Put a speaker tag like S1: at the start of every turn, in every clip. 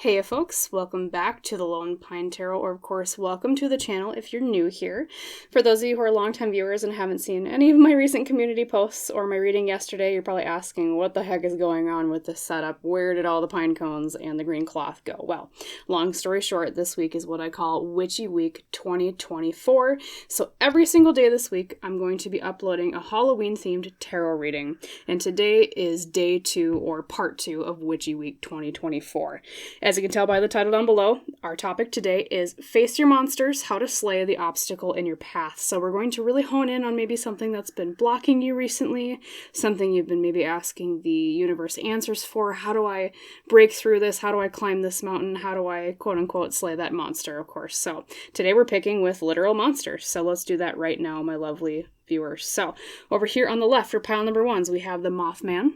S1: Hey folks, welcome back to the Lone Pine Tarot, or of course, welcome to the channel if you're new here. For those of you who are longtime viewers and haven't seen any of my recent community posts or my reading yesterday, you're probably asking what the heck is going on with this setup? Where did all the pine cones and the green cloth go? Well, long story short, this week is what I call Witchy Week 2024. So every single day this week, I'm going to be uploading a Halloween-themed tarot reading. And today is day 2 or part 2 of Witchy Week 2024. As you can tell by the title down below, our topic today is Face Your Monsters, How to Slay the Obstacle in Your Path. So we're going to really hone in on maybe something that's been blocking you recently, something you've been maybe asking the universe answers for. How do I break through this? How do I climb this mountain? How do I, quote unquote, slay that monster, of course. So today we're picking with literal monsters. So let's do that right now, my lovely viewers. So over here on the left for pile number 1s, we have the Mothman.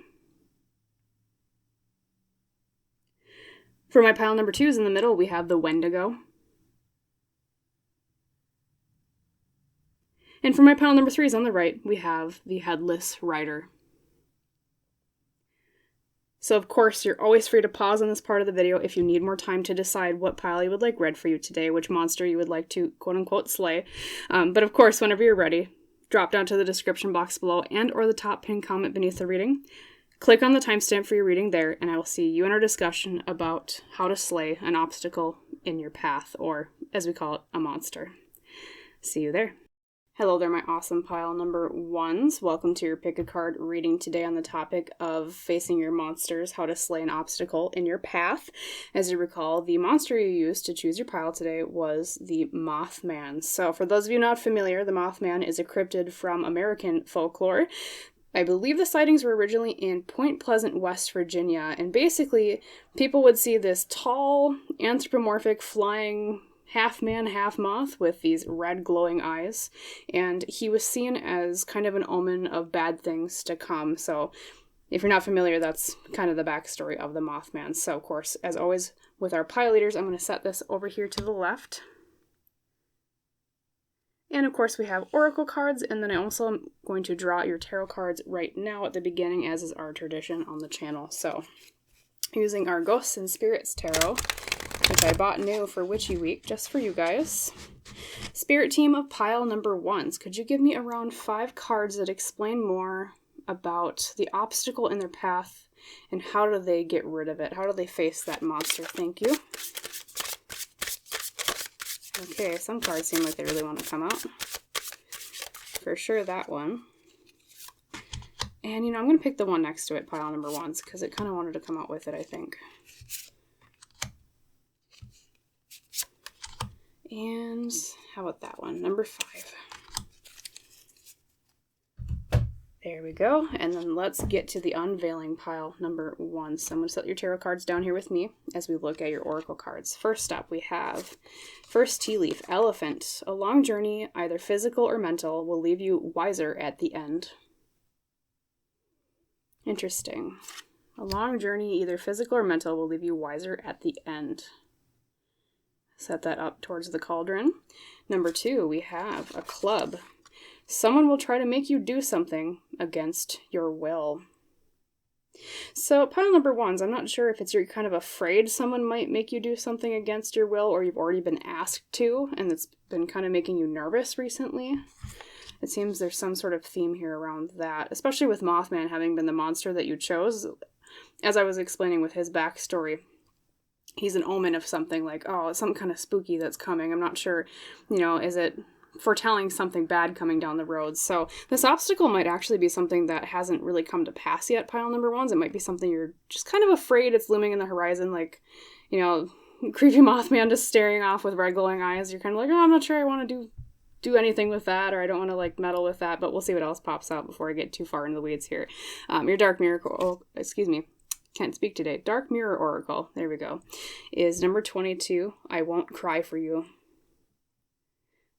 S1: For my pile number 2s in the middle, we have the Wendigo. And for my pile number 3s on the right, we have the Headless Rider. So of course, you're always free to pause on this part of the video if you need more time to decide what pile you would like read for you today, which monster you would like to quote-unquote slay. But of course, whenever you're ready, drop down to the description box below and or the top pinned comment beneath the reading. Click on the timestamp for your reading there, and I will see you in our discussion about how to slay an obstacle in your path, or as we call it, a monster. See you there. Hello there, my awesome pile number 1s. Welcome to your pick a card reading today on the topic of facing your monsters, how to slay an obstacle in your path. As you recall, the monster you used to choose your pile today was the Mothman. So for those of you not familiar, the Mothman is a cryptid from American folklore. I believe the sightings were originally in Point Pleasant, West Virginia, and basically people would see this tall, anthropomorphic, flying half-man, half-moth with these red glowing eyes, and he was seen as kind of an omen of bad things to come. So if you're not familiar, that's kind of the backstory of the Mothman. So of course, as always with our pile leaders, I'm going to set this over here to the left. And of course we have oracle cards, and then I also am going to draw your tarot cards right now at the beginning, as is our tradition on the channel. So using our Ghosts and Spirits tarot, which I bought new for Witchy Week just for you guys. Spirit team of pile number 1s, could you give me around 5 cards that explain more about the obstacle in their path and how do they get rid of it? How do they face that monster? Thank you. Okay, some cards seem like they really want to come out. For sure, that one. And, I'm going to pick the one next to it, pile number 1s, because it kind of wanted to come out with it, I think. And how about that one? Number 5. There we go. And then let's get to the unveiling pile number 1. So I'm going to set your tarot cards down here with me as we look at your oracle cards. First up, we have first tea leaf, elephant. A long journey, either physical or mental, will leave you wiser at the end. Interesting. A long journey, either physical or mental, will leave you wiser at the end. Set that up towards the cauldron. Number 2, we have a club. Someone will try to make you do something against your will. So pile number 1s, I'm not sure if it's you're kind of afraid someone might make you do something against your will, or you've already been asked to, and it's been kind of making you nervous recently. It seems there's some sort of theme here around that, especially with Mothman having been the monster that you chose. As I was explaining with his backstory, he's an omen of something like, oh, some kind of spooky that's coming. I'm not sure, is it foretelling something bad coming down the road? So this obstacle might actually be something that hasn't really come to pass yet, pile number 1s. It might be something you're just kind of afraid it's looming in the horizon, like, creepy Mothman just staring off with red glowing eyes. You're kind of like, oh, I'm not sure I want to do anything with that, or I don't want to meddle with that, but we'll see what else pops out before I get too far into the weeds here. Your dark mirror, can't speak today. Dark Mirror Oracle, there we go, is number 22. I won't cry for you.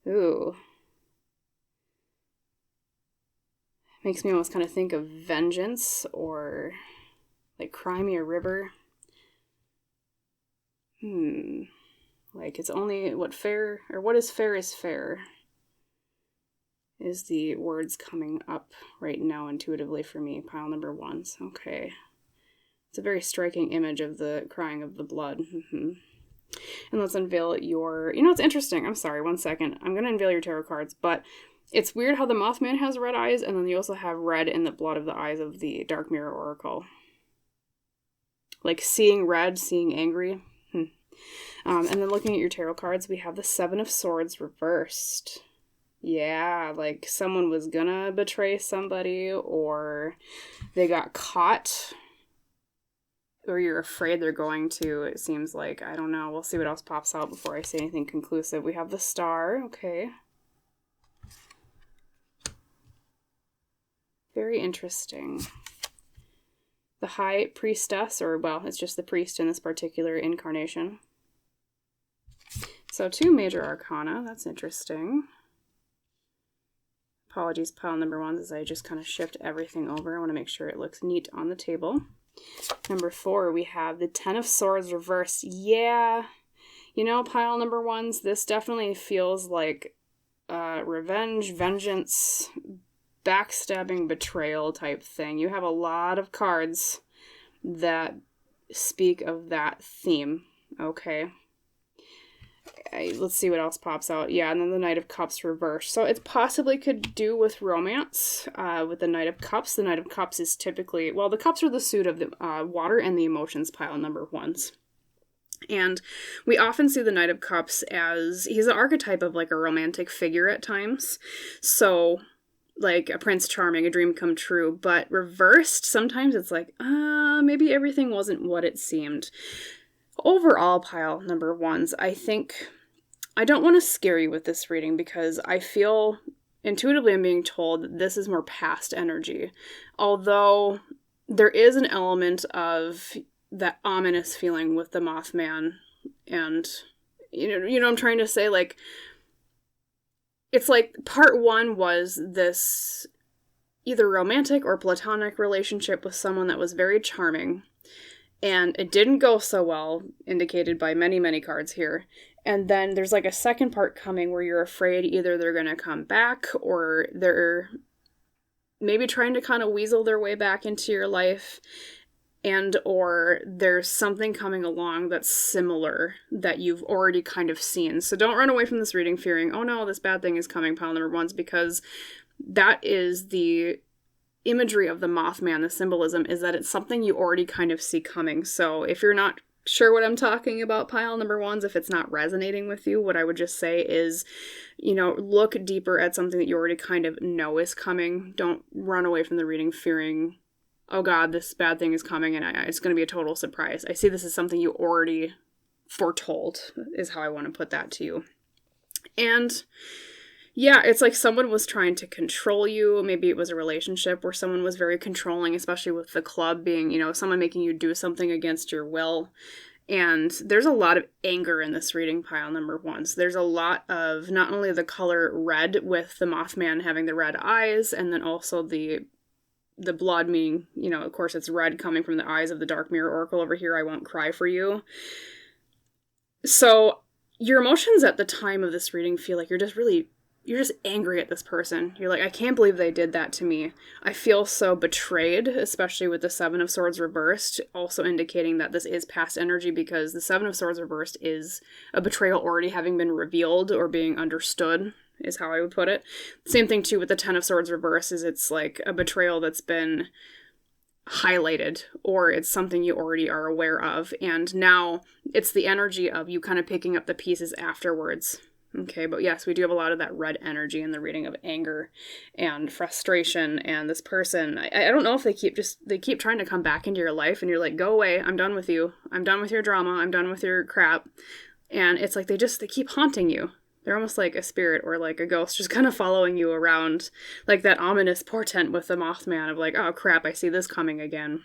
S1: Ooh. Makes me almost kind of think of vengeance, or like cry me a river. Like it's only what is fair is fair is the words coming up right now intuitively for me. Pile number 1s. Okay. It's a very striking image of the crying of the blood. And let's unveil your... it's interesting. I'm sorry, one second. I'm going to unveil your tarot cards, but it's weird how the Mothman has red eyes, and then you also have red in the blood of the eyes of the Dark Mirror Oracle. Like seeing red, seeing angry. And then looking at your tarot cards, we have the Seven of Swords reversed. Yeah, like someone was gonna betray somebody, or they got caught, or you're afraid they're going to, it seems like. I don't know. We'll see what else pops out before I say anything conclusive. We have the Star. Okay. Very interesting. The High Priestess, or, well, it's just the priest in this particular incarnation. So 2 major arcana. That's interesting. Apologies, pile number 1, as I just kind of shift everything over. I want to make sure it looks neat on the table. Number 4, we have the Ten of Swords reversed. Yeah, pile number 1s, this definitely feels like revenge, vengeance, backstabbing, betrayal type thing. You have a lot of cards that speak of that theme. Okay. Let's see what else pops out. Yeah, and then the Knight of Cups reversed. So it possibly could do with romance with the Knight of Cups. The Knight of Cups is typically, well, the cups are the suit of the water and the emotions pile number 1s. And we often see the Knight of Cups as, he's an archetype of like a romantic figure at times. So like a Prince Charming, a dream come true. But reversed, sometimes it's like, maybe everything wasn't what it seemed. Overall, pile number 1s, I don't want to scare you with this reading because I feel intuitively I'm being told that this is more past energy. Although there is an element of that ominous feeling with the Mothman, and I'm trying to say, like, it's like part 1 was this either romantic or platonic relationship with someone that was very charming. And it didn't go so well, indicated by many, many cards here. And then there's like a second part coming where you're afraid either they're going to come back or they're maybe trying to kind of weasel their way back into your life. And or there's something coming along that's similar that you've already kind of seen. So don't run away from this reading fearing, oh no, this bad thing is coming, pile number 1s, because that is the imagery of the Mothman. The symbolism is that it's something you already kind of see coming. So if you're not sure what I'm talking about, pile number 1s, if it's not resonating with you, what I would just say is, look deeper at something that you already kind of know is coming. Don't run away from the reading fearing, oh God, this bad thing is coming and it's going to be a total surprise. I see this as something you already foretold, is how I want to put that to you. And yeah, it's like someone was trying to control you. Maybe it was a relationship where someone was very controlling, especially with the club being, someone making you do something against your will. And there's a lot of anger in this reading, pile number 1s. There's a lot of not only the color red with the Mothman having the red eyes, and then also the blood meaning, of course it's red coming from the eyes of the Dark Mirror Oracle over here. I won't cry for you. So your emotions at the time of this reading feel like you're just angry at this person. You're like, I can't believe they did that to me. I feel so betrayed, especially with the Seven of Swords reversed, also indicating that this is past energy because the Seven of Swords reversed is a betrayal already having been revealed or being understood, is how I would put it. Same thing, too, with the Ten of Swords reversed, is it's like a betrayal that's been highlighted, or it's something you already are aware of, and now it's the energy of you kind of picking up the pieces afterwards. Okay, but yes, we do have a lot of that red energy in the reading of anger and frustration, and this person, I don't know if they keep trying to come back into your life, and you're like, go away, I'm done with you, I'm done with your drama, I'm done with your crap, and it's like they keep haunting you. They're almost like a spirit or like a ghost just kind of following you around, like that ominous portent with the Mothman of like, oh crap, I see this coming again.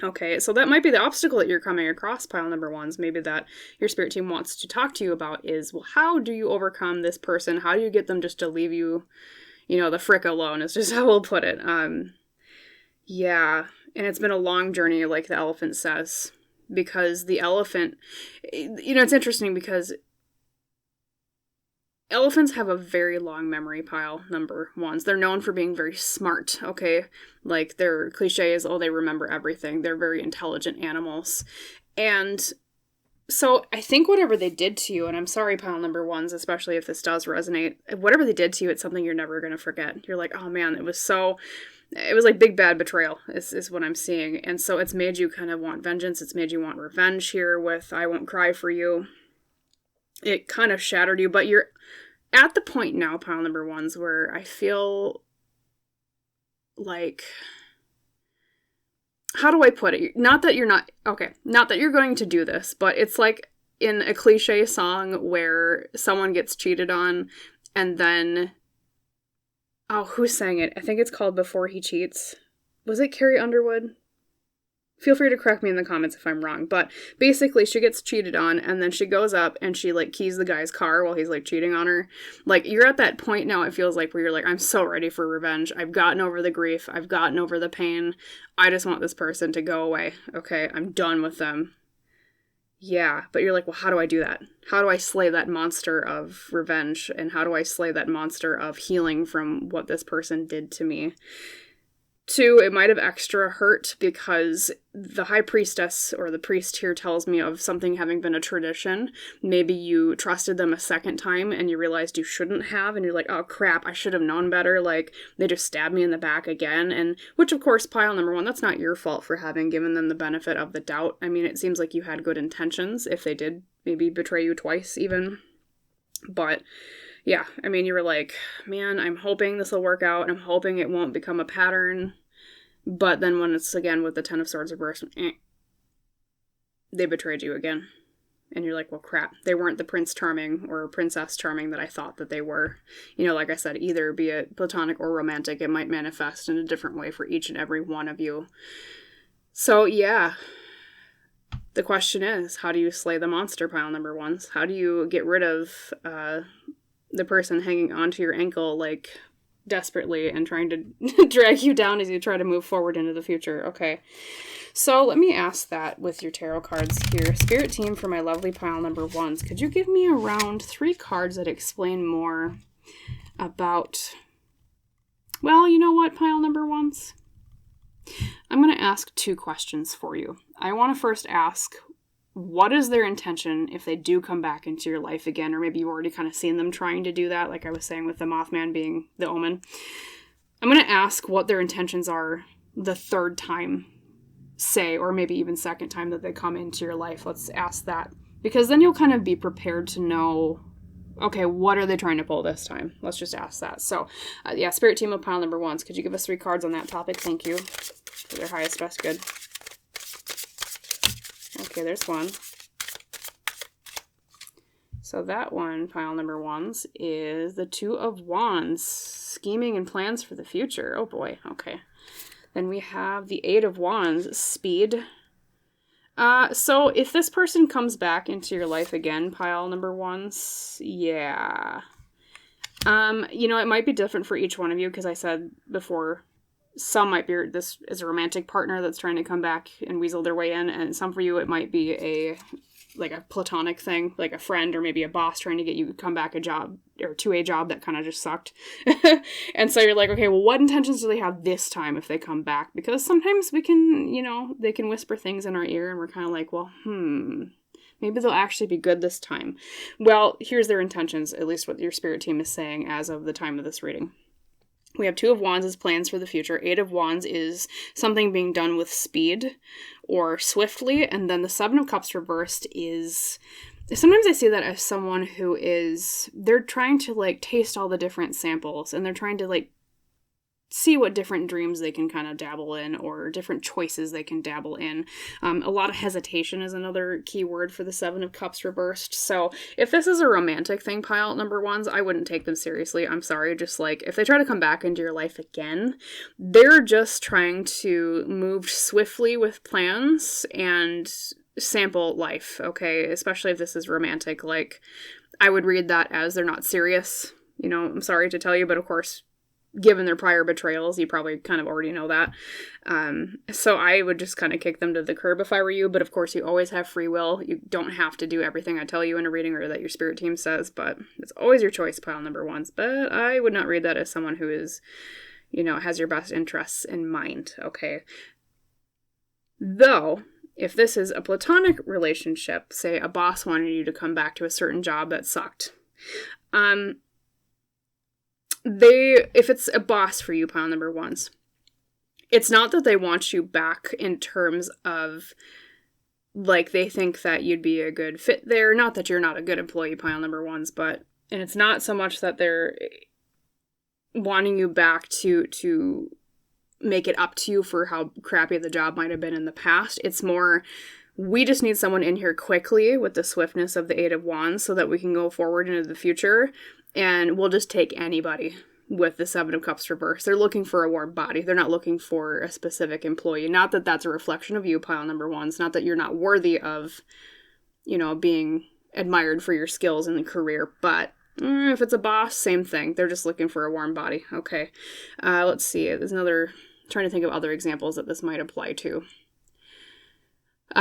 S1: Okay, so that might be the obstacle that you're coming across, pile number 1s. Maybe that your spirit team wants to talk to you about is, well, how do you overcome this person? How do you get them just to leave you, the frick alone, is just how we'll put it. Yeah, and it's been a long journey, like the elephant says, because the elephant, it's interesting because elephants have a very long memory, pile number ones. They're known for being very smart, okay? Like, their cliche is, oh, they remember everything. They're very intelligent animals. And so I think whatever they did to you, and I'm sorry, pile number ones, especially if this does resonate, whatever they did to you, it's something you're never going to forget. You're like, oh man, it was like big bad betrayal is what I'm seeing. And so it's made you kind of want vengeance. It's made you want revenge here with I won't cry for you. It kind of shattered you, but you're at the point now, pile number ones, where I feel like, how do I put it? Not that you're going to do this, but it's like in a cliche song where someone gets cheated on and then, oh, who sang it? I think it's called Before He Cheats. Was it Carrie Underwood? Feel free to correct me in the comments if I'm wrong, but basically she gets cheated on and then she goes up and she like keys the guy's car while he's like cheating on her. Like, you're at that point now, it feels like, where you're like, I'm so ready for revenge. I've gotten over the grief. I've gotten over the pain. I just want this person to go away. Okay, I'm done with them. Yeah, but you're like, well, how do I do that? How do I slay that monster of revenge? And how do I slay that monster of healing from what this person did to me? 2, it might have extra hurt because the high priestess or the priest here tells me of something having been a tradition. Maybe you trusted them a second time and you realized you shouldn't have, and you're like, oh crap, I should have known better. Like, they just stabbed me in the back again. And which, of course, pile number one, that's not your fault for having given them the benefit of the doubt. I mean, it seems like you had good intentions if they did maybe betray you twice even. But yeah, I mean, you were like, man, I'm hoping this will work out. I'm hoping it won't become a pattern. But then when it's, again, with the Ten of Swords reversed, they betrayed you again. And you're like, well, crap. They weren't the Prince Charming or Princess Charming that I thought that they were. You know, like I said, either be it platonic or romantic, it might manifest in a different way for each and every one of you. So, yeah. The question is, how do you slay the monster, pile number ones? How do you get rid of the person hanging onto your ankle, like, desperately and trying to drag you down as you try to move forward into the future? Okay, so let me ask that with your tarot cards here. Spirit team, for my lovely pile number ones, could you give me around 3 cards that explain more about, well, you know what, pile number ones? I'm going to ask 2 questions for you. I want to first ask, what is their intention if they do come back into your life again? Or maybe you've already kind of seen them trying to do that, like I was saying with the Mothman being the omen. I'm going to ask what their intentions are the 3rd time, say, or maybe even 2nd time that they come into your life. Let's ask that. Because then you'll kind of be prepared to know, okay, what are they trying to pull this time? Let's just ask that. So, yeah, Spirit team of pile number ones, could you give us 3 cards on that topic? Thank you. For their highest, best good. Okay, there's 1. So that one, pile number ones, is the 2 of Wands. Scheming and plans for the future. Oh boy, okay. Then we have the 8 of Wands, speed. So if this person comes back into your life again, pile number ones, yeah. You know, it might be different for each one of you, because I said before, some might be this is a romantic partner that's trying to come back and weasel their way in, and some for you it might be a platonic thing, like a friend or maybe a boss trying to get you to come back to a job that kind of just sucked. And so you're like, okay, well, what intentions do they have this time if they come back? Because sometimes we can, you know, they can whisper things in our ear and we're kind of like, well, maybe they'll actually be good this time. Well, here's their intentions, at least what your spirit team is saying as of the time of this reading. We have 2 of Wands as plans for the future. 8 of Wands is something being done with speed or swiftly. And then the 7 of Cups reversed is, sometimes I see that as someone who is, they're trying to like taste all the different samples and they're trying to like see what different dreams they can kind of dabble in or different choices they can dabble in. A lot of hesitation is another key word for the 7 of Cups reversed. So if this is a romantic thing, pile number ones, I wouldn't take them seriously. I'm sorry. Just like if they try to come back into your life again, they're just trying to move swiftly with plans and sample life. Okay. Especially if this is romantic. Like I would read that as they're not serious. You know, I'm sorry to tell you, but of course, given their prior betrayals. You probably kind of already know that. So I would just kind of kick them to the curb if I were you. But of course, you always have free will. You don't have to do everything I tell you in a reading or that your spirit team says, but it's always your choice, pile number ones. But I would not read that as someone who is, has your best interests in mind, okay? Though, if this is a platonic relationship, say a boss wanted you to come back to a certain job that sucked, if it's a boss for you, pile number ones, it's not that they want you back in terms of, like, they think that you'd be a good fit there. Not that you're not a good employee, pile number ones, and it's not so much that they're wanting you back to make it up to you for how crappy the job might have been in the past. It's more, we just need someone in here quickly with the swiftness of the Eight of Wands so that we can go forward into the future. And we'll just take anybody with the Seven of Cups reversed. They're looking for a warm body. They're not looking for a specific employee. Not that that's a reflection of you, pile number ones. Not that you're not worthy of, being admired for your skills in the career. But if it's a boss, same thing. They're just looking for a warm body. Okay. Let's see. There's trying to think of other examples that this might apply to.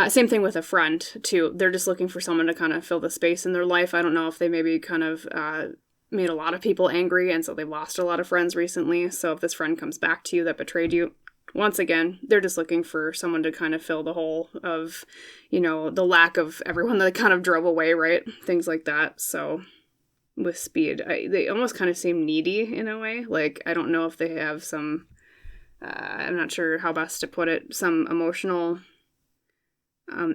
S1: Same thing with a friend, too. They're just looking for someone to kind of fill the space in their life. I don't know if they maybe kind of made a lot of people angry, and so they've lost a lot of friends recently. So if this friend comes back to you that betrayed you, once again, they're just looking for someone to kind of fill the hole of, the lack of everyone that kind of drove away, right? Things like that. So with speed, they almost kind of seem needy in a way. Like, I don't know if they have some, I'm not sure how best to put it, some emotional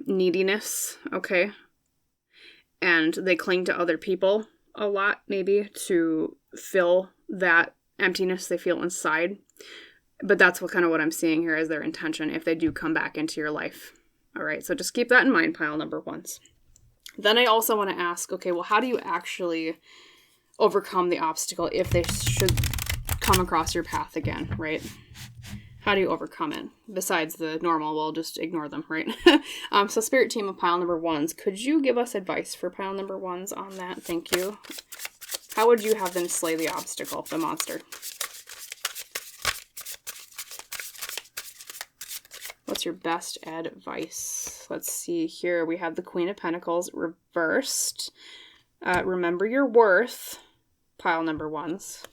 S1: neediness, okay? And they cling to other people a lot, maybe, to fill that emptiness they feel inside. But that's what I'm seeing here as their intention if they do come back into your life. All right, so just keep that in mind, pile number ones. Then I also want to ask, okay, well, how do you actually overcome the obstacle if they should come across your path again, right? How do you overcome it? Besides the normal, well, just ignore them, right? So spirit team of pile number ones, could you give us advice for pile number ones on that? Thank you. How would you have them slay the obstacle, the monster? What's your best advice? Let's see here. We have the Queen of Pentacles reversed. Remember your worth, pile number ones.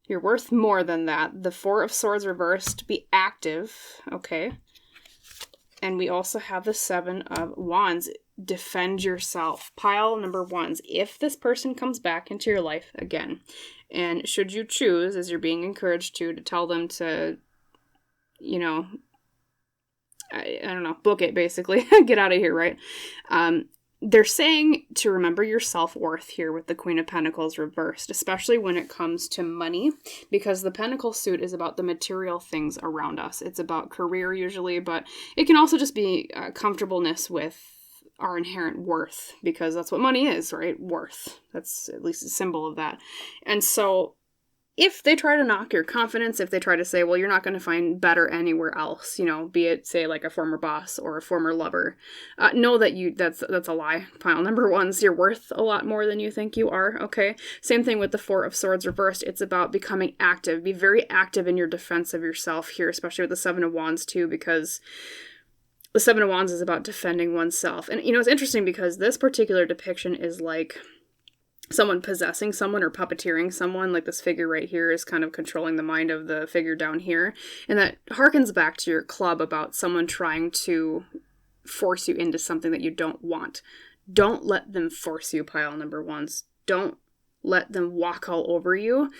S1: You're worth more than that. The Four of Swords reversed. Be active. Okay. And we also have the Seven of Wands. Defend yourself. Pile number ones. If this person comes back into your life again, and should you choose, as you're being encouraged to tell them to, I don't know, book it, basically. Get out of here, right? They're saying to remember your self-worth here with the Queen of Pentacles reversed, especially when it comes to money, because the Pentacle suit is about the material things around us. It's about career usually, but it can also just be comfortableness with our inherent worth, because that's what money is, right? Worth. That's at least a symbol of that. And so if they try to knock your confidence, if they try to say, well, you're not going to find better anywhere else, be it, say, like a former boss or a former lover, know that that's a lie. Pile number ones, you're worth a lot more than you think you are, okay? Same thing with the Four of Swords reversed. It's about becoming active. Be very active in your defense of yourself here, especially with the Seven of Wands too, because the Seven of Wands is about defending oneself. And, it's interesting because this particular depiction is like someone possessing someone or puppeteering someone. Like this figure right here is kind of controlling the mind of the figure down here. And that harkens back to your club about someone trying to force you into something that you don't want. Don't let them force you, pile number ones. Don't let them walk all over you.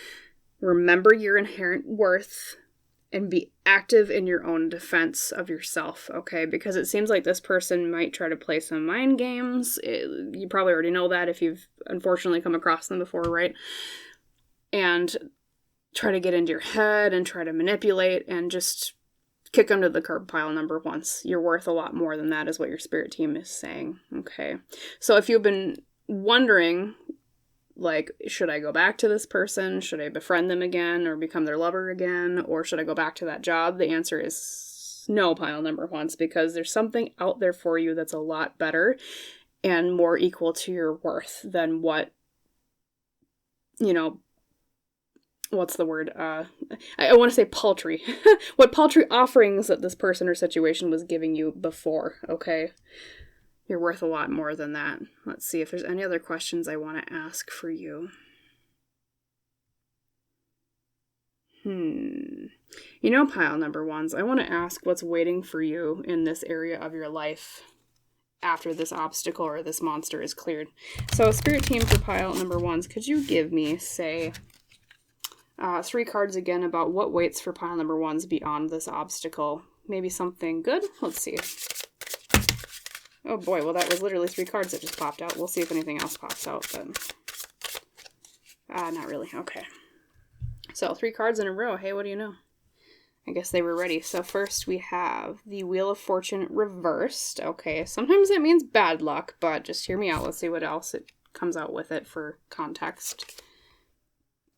S1: Remember your inherent worth and be active in your own defense of yourself, okay? Because it seems like this person might try to play some mind games. You probably already know that if you've unfortunately come across them before, right? And try to get into your head and try to manipulate and just kick them to the curb, pile number ones. You're worth a lot more than that is what your spirit team is saying, okay? So if you've been wondering, like, should I go back to this person? Should I befriend them again or become their lover again? Or should I go back to that job? The answer is no, pile number ones, because there's something out there for you that's a lot better and more equal to your worth than what what's the word? I want to say paltry. What paltry offerings that this person or situation was giving you before, okay? You're worth a lot more than that. Let's see if there's any other questions I want to ask for you. You know, pile number ones, I want to ask what's waiting for you in this area of your life after this obstacle or this monster is cleared. So, spirit team for pile number ones, could you give me, say, 3 cards again about what waits for pile number ones beyond this obstacle? Maybe something good? Let's see. Oh boy, well that was literally 3 cards that just popped out. We'll see if anything else pops out, but not really. Okay. So 3 cards in a row. Hey, what do you know? I guess they were ready. So first we have the Wheel of Fortune reversed. Okay, sometimes that means bad luck, but just hear me out. Let's see what else it comes out with it for context.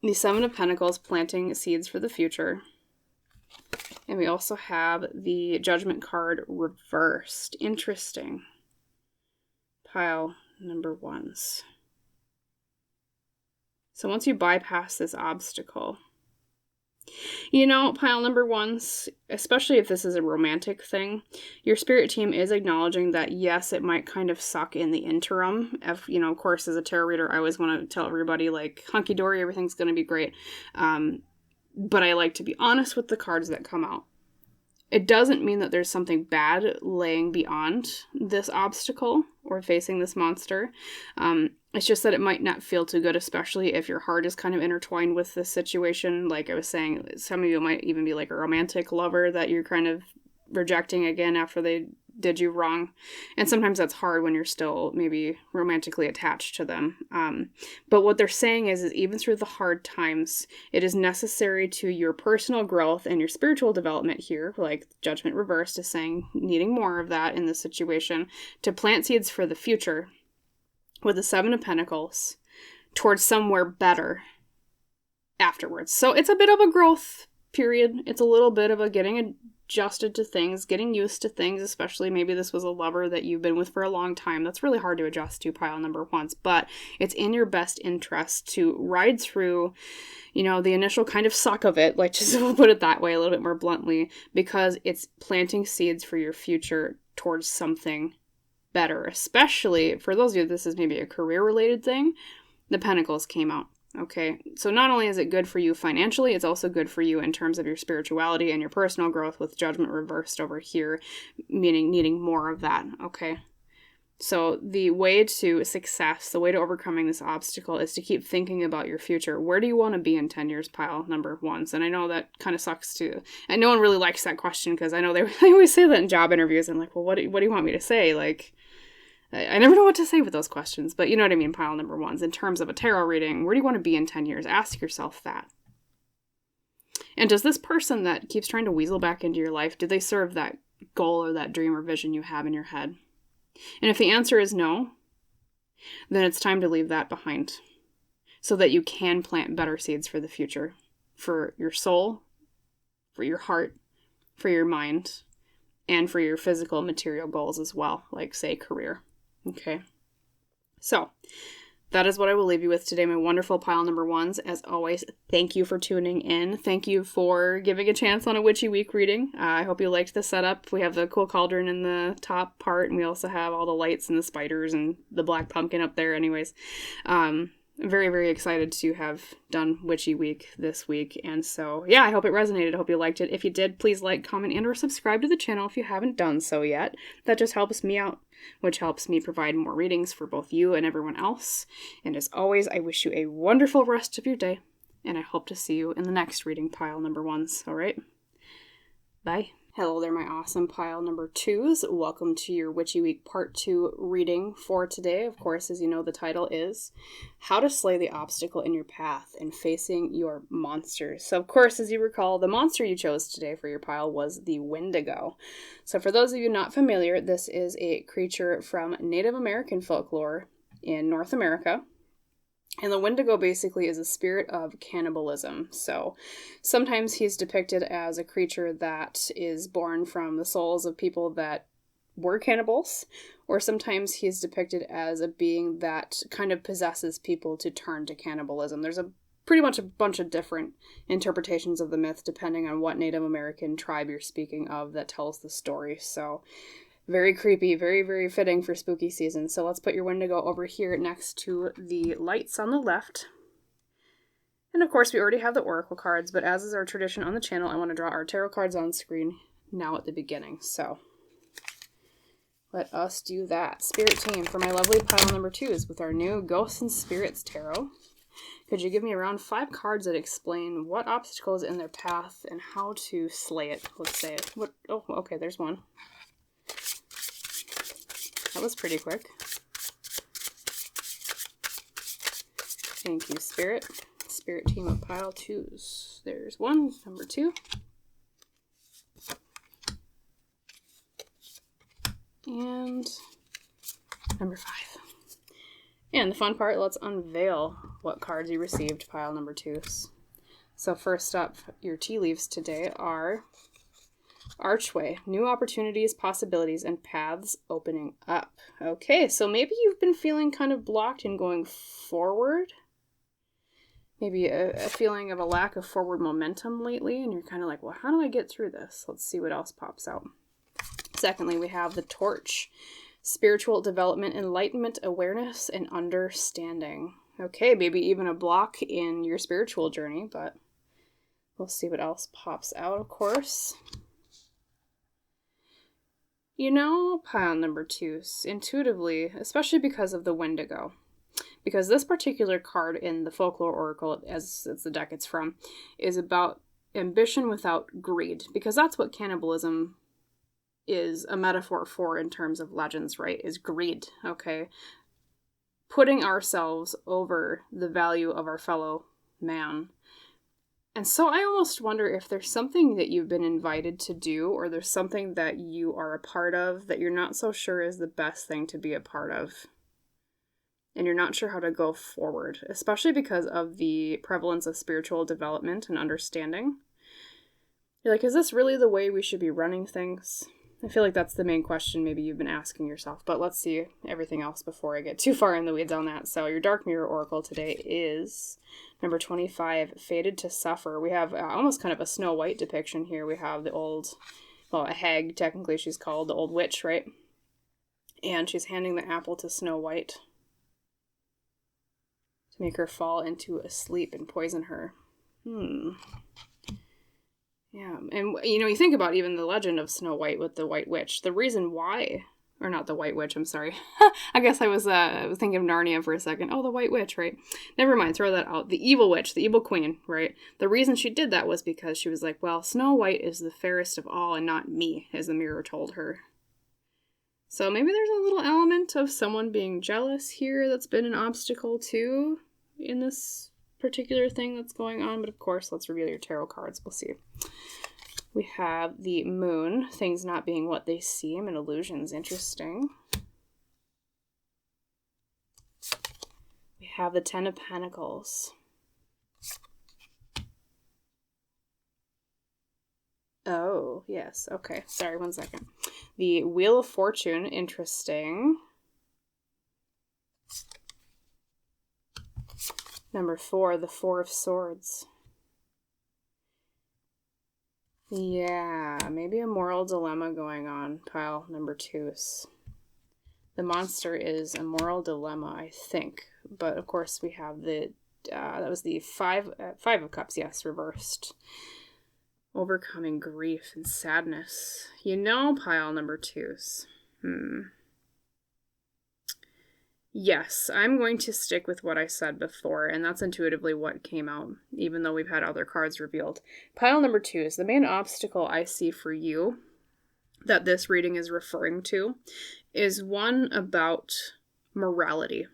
S1: The 7 of Pentacles, planting seeds for the future. And we also have the Judgment card reversed. Interesting. Pile number ones. So once you bypass this obstacle, you know, pile number ones, especially if this is a romantic thing, your spirit team is acknowledging that, yes, it might kind of suck in the interim. If, you know, of course, as a tarot reader, I always want to tell everybody, like, hunky-dory, everything's going to be great. But I like to be honest with the cards that come out. It doesn't mean that there's something bad laying beyond this obstacle or facing this monster. It's just that it might not feel too good, especially if your heart is kind of intertwined with this situation. Like I was saying, some of you might even be like a romantic lover that you're kind of rejecting again after they did you wrong. And sometimes that's hard when you're still maybe romantically attached to them. But what they're saying is even through the hard times, it is necessary to your personal growth and your spiritual development here, like Judgment reversed is saying, needing more of that in this situation, to plant seeds for the future with the 7 of Pentacles towards somewhere better afterwards. So it's a bit of a growth period. It's a little bit of a getting adjusted to things, getting used to things, especially maybe this was a lover that you've been with for a long time. That's really hard to adjust to, pile number ones, but it's in your best interest to ride through, you know, the initial kind of suck of it, like just put it that way a little bit more bluntly, because it's planting seeds for your future towards something better, especially for those of you, this is maybe a career-related thing. The Pentacles came out. Okay, so not only is it good for you financially, it's also good for you in terms of your spirituality and your personal growth with Judgment reversed over here, meaning needing more of that, okay? So the way to success, the way to overcoming this obstacle is to keep thinking about your future. Where do you want to be in 10 years, pile number ones? And I know that kind of sucks too. And no one really likes that question because I know they always say that in job interviews. I'm like, well, what do you want me to say? Like, I never know what to say with those questions, but you know what I mean, pile number ones. In terms of a tarot reading, where do you want to be in 10 years? Ask yourself that. And does this person that keeps trying to weasel back into your life, do they serve that goal or that dream or vision you have in your head? And if the answer is no, then it's time to leave that behind so that you can plant better seeds for the future, for your soul, for your heart, for your mind, and for your physical material goals as well, like, say, career. Okay, so that is what I will leave you with today, my wonderful pile number ones. As always, thank you for tuning in. Thank you for giving a chance on a Witchy Week reading. I hope you liked the setup. We have the cool cauldron in the top part, and we also have all the lights and the spiders and the black pumpkin up there anyways. Very, very excited to have done Witchy Week this week. And so, yeah, I hope it resonated. I hope you liked it. If you did, please like, comment, and or subscribe to the channel if you haven't done so yet. That just helps me out, which helps me provide more readings for both you and everyone else. And as always, I wish you a wonderful rest of your day, and I hope to see you in the next reading, pile number ones. All right? Bye. Hello there, my awesome pile number twos. Welcome to your Witchy Week Part 2 reading for today. Of course, as you know, the title is How to Slay the Obstacle in Your Path and Facing Your Monsters. So, of course, as you recall, the monster you chose today for your pile was the Wendigo. So, for those of you not familiar, this is a creature from Native American folklore in North America. And the Wendigo basically is a spirit of cannibalism. So sometimes he's depicted as a creature that is born from the souls of people that were cannibals, or sometimes he's depicted as a being that kind of possesses people to turn to cannibalism. There's a pretty much a bunch of different interpretations of the myth depending on what Native American tribe you're speaking of that tells the story. So very creepy, very, very fitting for spooky season. So let's put your Wendigo over here next to the lights on the left. And of course, we already have the Oracle cards, but as is our tradition on the channel, I want to draw our tarot cards on screen now at the beginning. So let us do that. Spirit team, for my lovely pile number 2s with our new Ghosts and Spirits Tarot. Could you give me around 5 cards that explain what obstacle is in their path and how to slay it? Let's say it. What? Oh, okay, there's one. That was pretty quick. Thank you, Spirit. Spirit team of pile 2s. There's one, number 2. And number 5. And the fun part, let's unveil what cards you received, pile number 2s. So first up, your tea leaves today are Archway, new opportunities, possibilities, and paths opening up. Okay, so maybe you've been feeling kind of blocked in going forward. Maybe a feeling of a lack of forward momentum lately, and you're kind of like, well, how do I get through this? Let's see what else pops out. Secondly, we have the Torch. Spiritual development, enlightenment, awareness, and understanding. Okay, maybe even a block in your spiritual journey, but we'll see what else pops out, of course. You know, pile number 2s, intuitively, especially because of the Wendigo, because this particular card in the Folklore Oracle, as it's the deck it's from, is about ambition without greed, because that's what cannibalism is a metaphor for in terms of legends, right? Is greed, okay? Putting ourselves over the value of our fellow man. And so I almost wonder if there's something that you've been invited to do, or there's something that you are a part of that you're not so sure is the best thing to be a part of. And you're not sure how to go forward, especially because of the prevalence of spiritual development and understanding. You're like, is this really the way we should be running things? I feel like that's the main question maybe you've been asking yourself, but let's see everything else before I get too far in the weeds on that. So your Dark Mirror Oracle today is number 25, Fated to Suffer. We have almost kind of a Snow White depiction here. We have the old, well, a hag, technically she's called, the old witch, right? And she's handing the apple to Snow White to make her fall into a sleep and poison her. Yeah, and you know, you think about even the legend of Snow White with the White Witch. The reason why, or not the White Witch, I'm sorry. I guess I was thinking of Narnia for a second. Oh, the White Witch, right? Never mind, throw that out. The evil witch, the evil queen, right? The reason she did that was because she was like, well, Snow White is the fairest of all and not me, as the mirror told her. So maybe there's a little element of someone being jealous here that's been an obstacle too in this particular thing that's going on, but of course, let's reveal your tarot cards. We'll see. We have the Moon, things not being what they seem, and illusions. Interesting. We have the Ten of Pentacles. Oh, yes. Okay. Sorry, 1 second. The Wheel of Fortune. Interesting. Number 4, the Four of Swords. Yeah, maybe a moral dilemma going on, pile number 2s. The monster is a moral dilemma, I think. But of course we have the, that was the five of Cups, yes, reversed. Overcoming grief and sadness. You know, pile number 2s. Yes, I'm going to stick with what I said before, and that's intuitively what came out, even though we've had other cards revealed. Pile number 2 is the main obstacle I see for you that this reading is referring to is one about morality.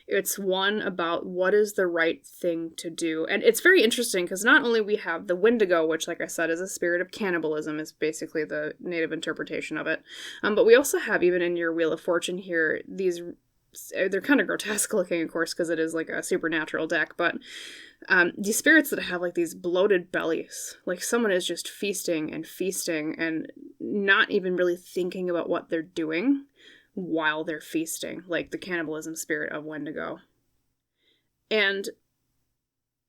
S1: It's one about what is the right thing to do. And it's very interesting because not only we have the Wendigo, which, like I said, is a spirit of cannibalism, is basically the native interpretation of it. But we also have, even in your Wheel of Fortune here, these... they're kind of grotesque looking, of course, because it is like a supernatural deck, but these spirits that have like these bloated bellies, like someone is just feasting and not even really thinking about what they're doing while they're feasting, like the cannibalism spirit of Wendigo. And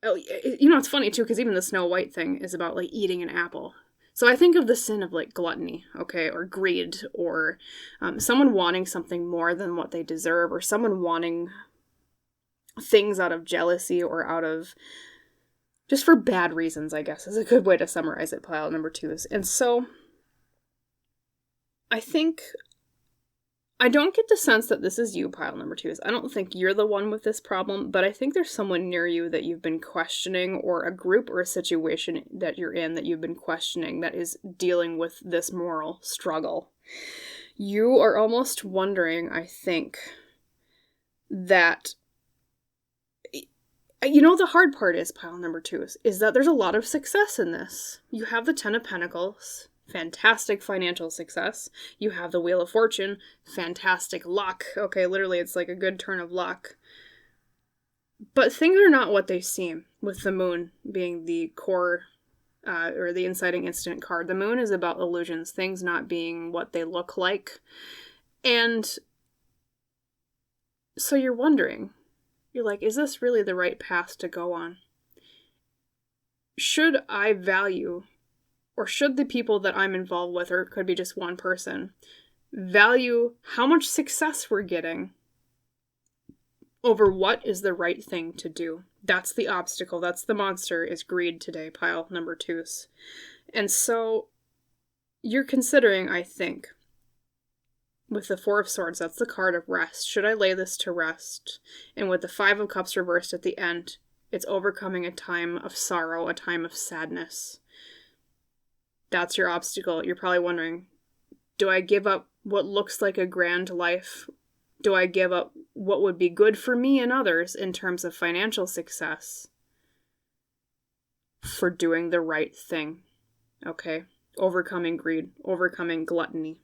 S1: Oh, it's funny too, because even the Snow White thing is about like eating an apple. So I think of the sin of like gluttony, okay, or greed, or someone wanting something more than what they deserve, or someone wanting things out of jealousy or out of just for bad reasons, I guess, is a good way to summarize it, pile number 2 is. And so I think I don't get the sense that this is you, pile number 2 is. I don't think you're the one with this problem, but I think there's someone near you that you've been questioning, or a group or a situation that you're in that you've been questioning that is dealing with this moral struggle. You are almost wondering, I think, that, the hard part is, pile number 2 is that there's a lot of success in this. You have the 10 of Pentacles, fantastic financial success. You have the Wheel of Fortune, fantastic luck. Okay, literally it's like a good turn of luck. But things are not what they seem, with the Moon being the core, or the inciting incident card. The Moon is about illusions, things not being what they look like. And so you're wondering, you're like, is this really the right path to go on? Should I value, or should the people that I'm involved with, or it could be just one person, value how much success we're getting over what is the right thing to do? That's the obstacle. That's the monster, is greed today, pile number 2's. And so you're considering, I think, with the 4 of Swords, that's the card of rest. Should I lay this to rest? And with the 5 of Cups reversed at the end, it's overcoming a time of sorrow, a time of sadness. That's your obstacle. You're probably wondering, do I give up what looks like a grand life? Do I give up what would be good for me and others in terms of financial success for doing the right thing? Okay? Overcoming greed, overcoming gluttony.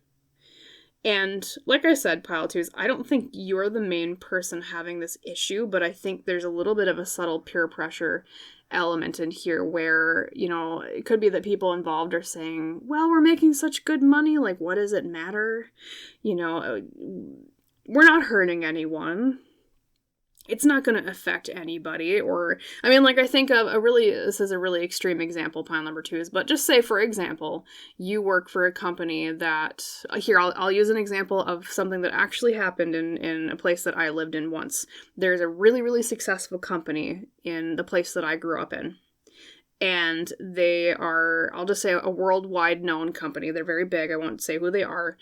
S1: And like I said, pile 2's, I don't think you're the main person having this issue, but I think there's a little bit of a subtle peer pressure element in here where, it could be that people involved are saying, well, we're making such good money, like, what does it matter? We're not hurting anyone. It's not going to affect anybody. Or, I think of this is a really extreme example, pile number 2 is, but just say, for example, you work for a company that, here, I'll use an example of something that actually happened in a place that I lived in once. There's a really, really successful company in the place that I grew up in. And they are, I'll just say, a worldwide known company. They're very big. I won't say who they are.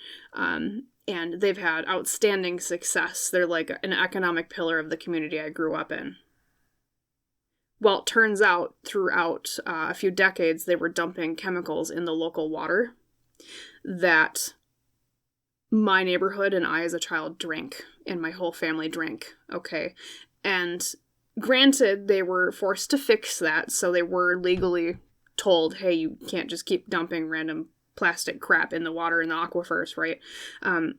S1: And they've had outstanding success. They're like an economic pillar of the community I grew up in. Well, it turns out throughout a few decades, they were dumping chemicals in the local water that my neighborhood and I as a child drank, and my whole family drank, okay? And granted, they were forced to fix that, so they were legally told, hey, you can't just keep dumping random plastic crap in the water in the aquifers, right?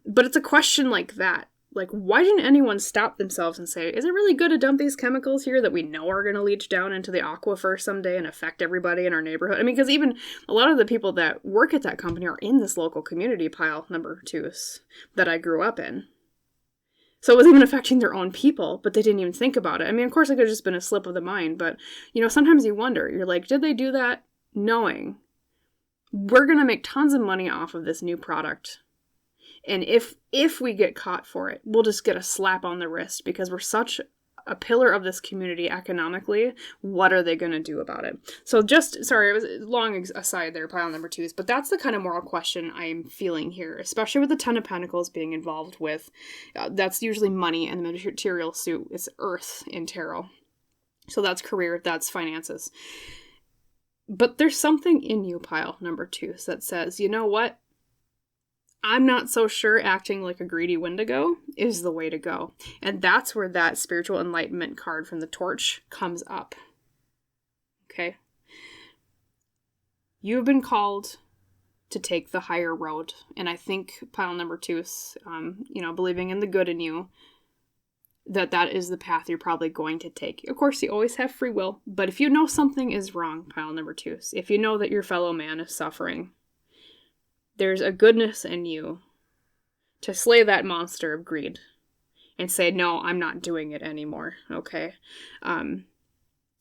S1: But it's a question like that. Like, why didn't anyone stop themselves and say, is it really good to dump these chemicals here that we know are going to leach down into the aquifer someday and affect everybody in our neighborhood? Because even a lot of the people that work at that company are in this local community, pile number 2's, that I grew up in. So it was even affecting their own people, but they didn't even think about it. Of course, it could have just been a slip of the mind, but, sometimes you wonder, you're like, did they do that knowing we're going to make tons of money off of this new product? And if we get caught for it, we'll just get a slap on the wrist because we're such a pillar of this community economically. What are they going to do about it? So sorry, it was a long aside there, pile number 2's, but that's the kind of moral question I'm feeling here, especially with the 10 of Pentacles being involved with, that's usually money, and the material suit is earth in tarot. So that's career, that's finances. But there's something in you, pile number 2, that says, you know what? I'm not so sure acting like a greedy Wendigo is the way to go. And that's where that spiritual enlightenment card from the torch comes up. Okay? You've been called to take the higher road. And I think pile number 2 is, believing in the good in you, that is the path you're probably going to take. Of course, you always have free will, but if you know something is wrong, pile number 2, if you know that your fellow man is suffering, there's a goodness in you to slay that monster of greed and say, no, I'm not doing it anymore, okay?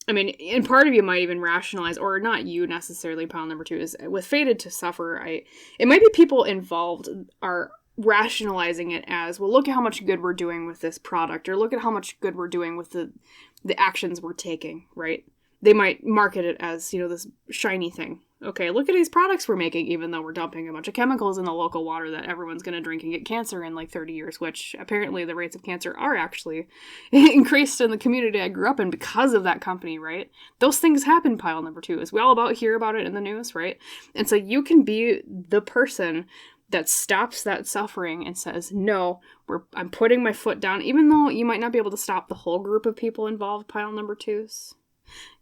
S1: I mean, and part of you might even rationalize, or not you necessarily, pile number 2, is with fated to suffer, it might be people involved are rationalizing it as, well, look at how much good we're doing with this product, or look at how much good we're doing with the actions we're taking, right? They might market it as, this shiny thing. Okay, look at these products we're making, even though we're dumping a bunch of chemicals in the local water that everyone's going to drink and get cancer in like 30 years, which apparently the rates of cancer are actually increased in the community I grew up in because of that company, right? Those things happen, pile number 2, as we all hear about it in the news, right? And so you can be the person that stops that suffering and says, no, I'm putting my foot down, even though you might not be able to stop the whole group of people involved, pile number 2s.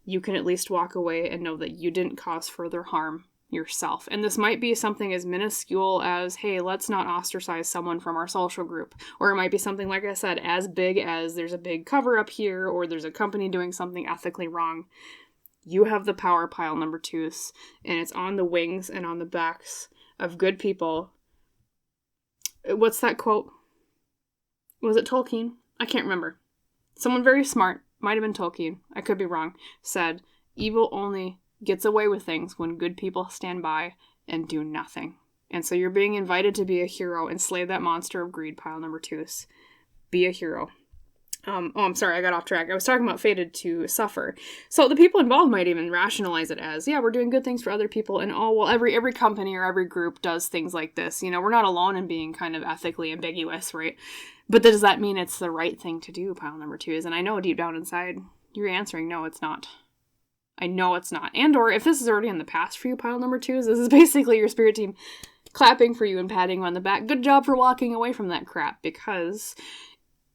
S1: You can at least walk away and know that you didn't cause further harm yourself. And this might be something as minuscule as, hey, let's not ostracize someone from our social group. Or it might be something, like I said, as big as there's a big cover up here, or there's a company doing something ethically wrong. You have the power, pile number 2s, and it's on the wings and on the backs of good people. What's that quote? Was it Tolkien? I can't remember. Someone very smart, might have been Tolkien, I could be wrong, said, evil only gets away with things when good people stand by and do nothing. And so you're being invited to be a hero and slay that monster of greed, pile number 2s. Be a hero. I'm sorry, I got off track. I was talking about fated to suffer. So the people involved might even rationalize it as, yeah, we're doing good things for other people, and every company or every group does things like this. We're not alone in being kind of ethically ambiguous, right? But does that mean it's the right thing to do, pile number 2s? And I know deep down inside, you're answering, no, it's not. I know it's not. And or if this is already in the past for you, pile number 2s, this is basically your spirit team clapping for you and patting you on the back. Good job for walking away from that crap, because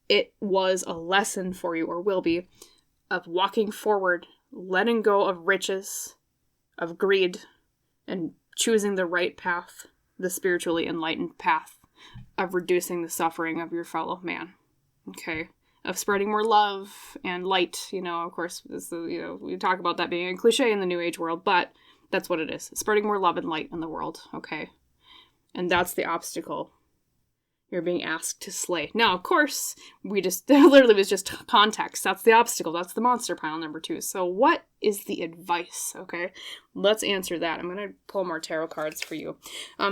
S1: it was a lesson for you, or will be, of walking forward, letting go of riches, of greed, and choosing the right path, the spiritually enlightened path of reducing the suffering of your fellow man. Okay? Of spreading more love and light. Of course, we talk about that being a cliche in the New Age world, but that's what it is. Spreading more love and light in the world. Okay? And that's the obstacle you're being asked to slay. Now, of course, literally was just context. That's the obstacle. That's the monster, pile number 2. So what is the advice? Okay, let's answer that. I'm going to pull more tarot cards for you.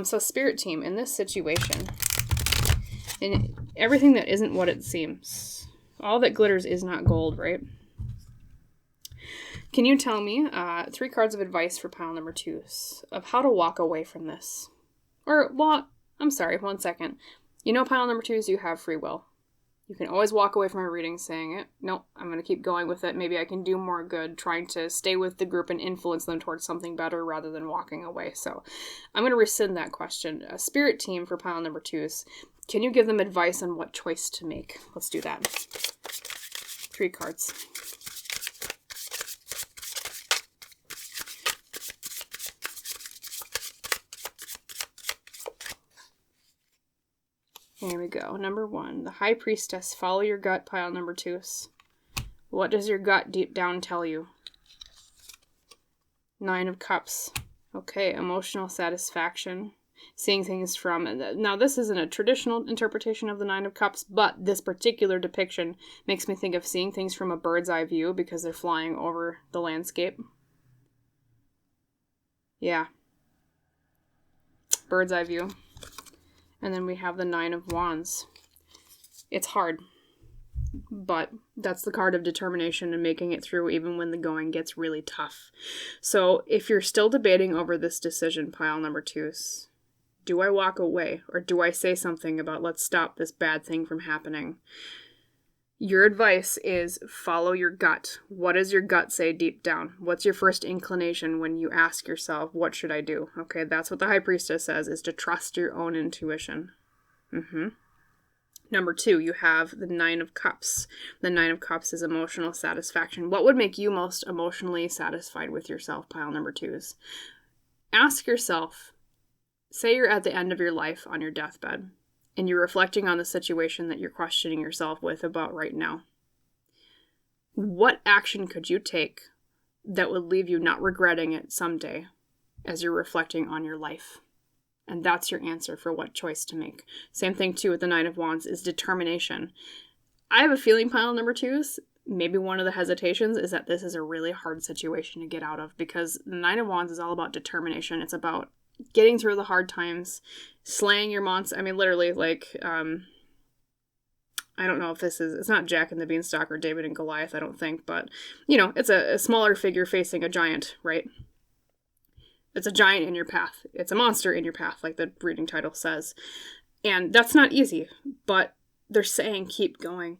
S1: So spirit team, in this situation, and everything that isn't what it seems, all that glitters is not gold, right? Can you tell me 3 cards of advice for pile number 2s of how to walk away from this? Or, well, I'm sorry, 1 second. Pile number 2s, you have free will. You can always walk away from a reading saying it. Nope, I'm going to keep going with it. Maybe I can do more good trying to stay with the group and influence them towards something better rather than walking away. So I'm going to rescind that question. A spirit team for pile number 2s. Can you give them advice on what choice to make? Let's do that. 3 cards. Here we go. Number 1, the High Priestess. Follow your gut, pile number 2s. What does your gut deep down tell you? 9 of Cups. Okay, emotional satisfaction. Seeing things from... Now, this isn't a traditional interpretation of the 9 of Cups, but this particular depiction makes me think of seeing things from a bird's eye view because they're flying over the landscape. Yeah. Bird's eye view. And then we have the 9 of Wands. It's hard, but that's the card of determination and making it through even when the going gets really tough. So if you're still debating over this decision, pile number 2s, do I walk away or do I say something about let's stop this bad thing from happening? Your advice is follow your gut. What does your gut say deep down? What's your first inclination when you ask yourself, what should I do? Okay, that's what the High Priestess says, is to trust your own intuition. Number 2, you have the 9 of Cups. The 9 of Cups is emotional satisfaction. What would make you most emotionally satisfied with yourself, pile number 2s? Ask yourself, say you're at the end of your life on your deathbed, and you're reflecting on the situation that you're questioning yourself with about right now. What action could you take that would leave you not regretting it someday as you're reflecting on your life? And that's your answer for what choice to make. Same thing, too, with the 9 of Wands is determination. I have a feeling, pile number 2s, maybe one of the hesitations is that this is a really hard situation to get out of, because the Nine of Wands is all about determination. It's about getting through the hard times, slaying your monster. I mean, literally, like, I don't know if it's not Jack and the Beanstalk or David and Goliath, I don't think, but, you know, it's a smaller figure facing a giant, right? It's a giant in your path. It's a monster in your path, like the reading title says. And that's not easy, but they're saying keep going.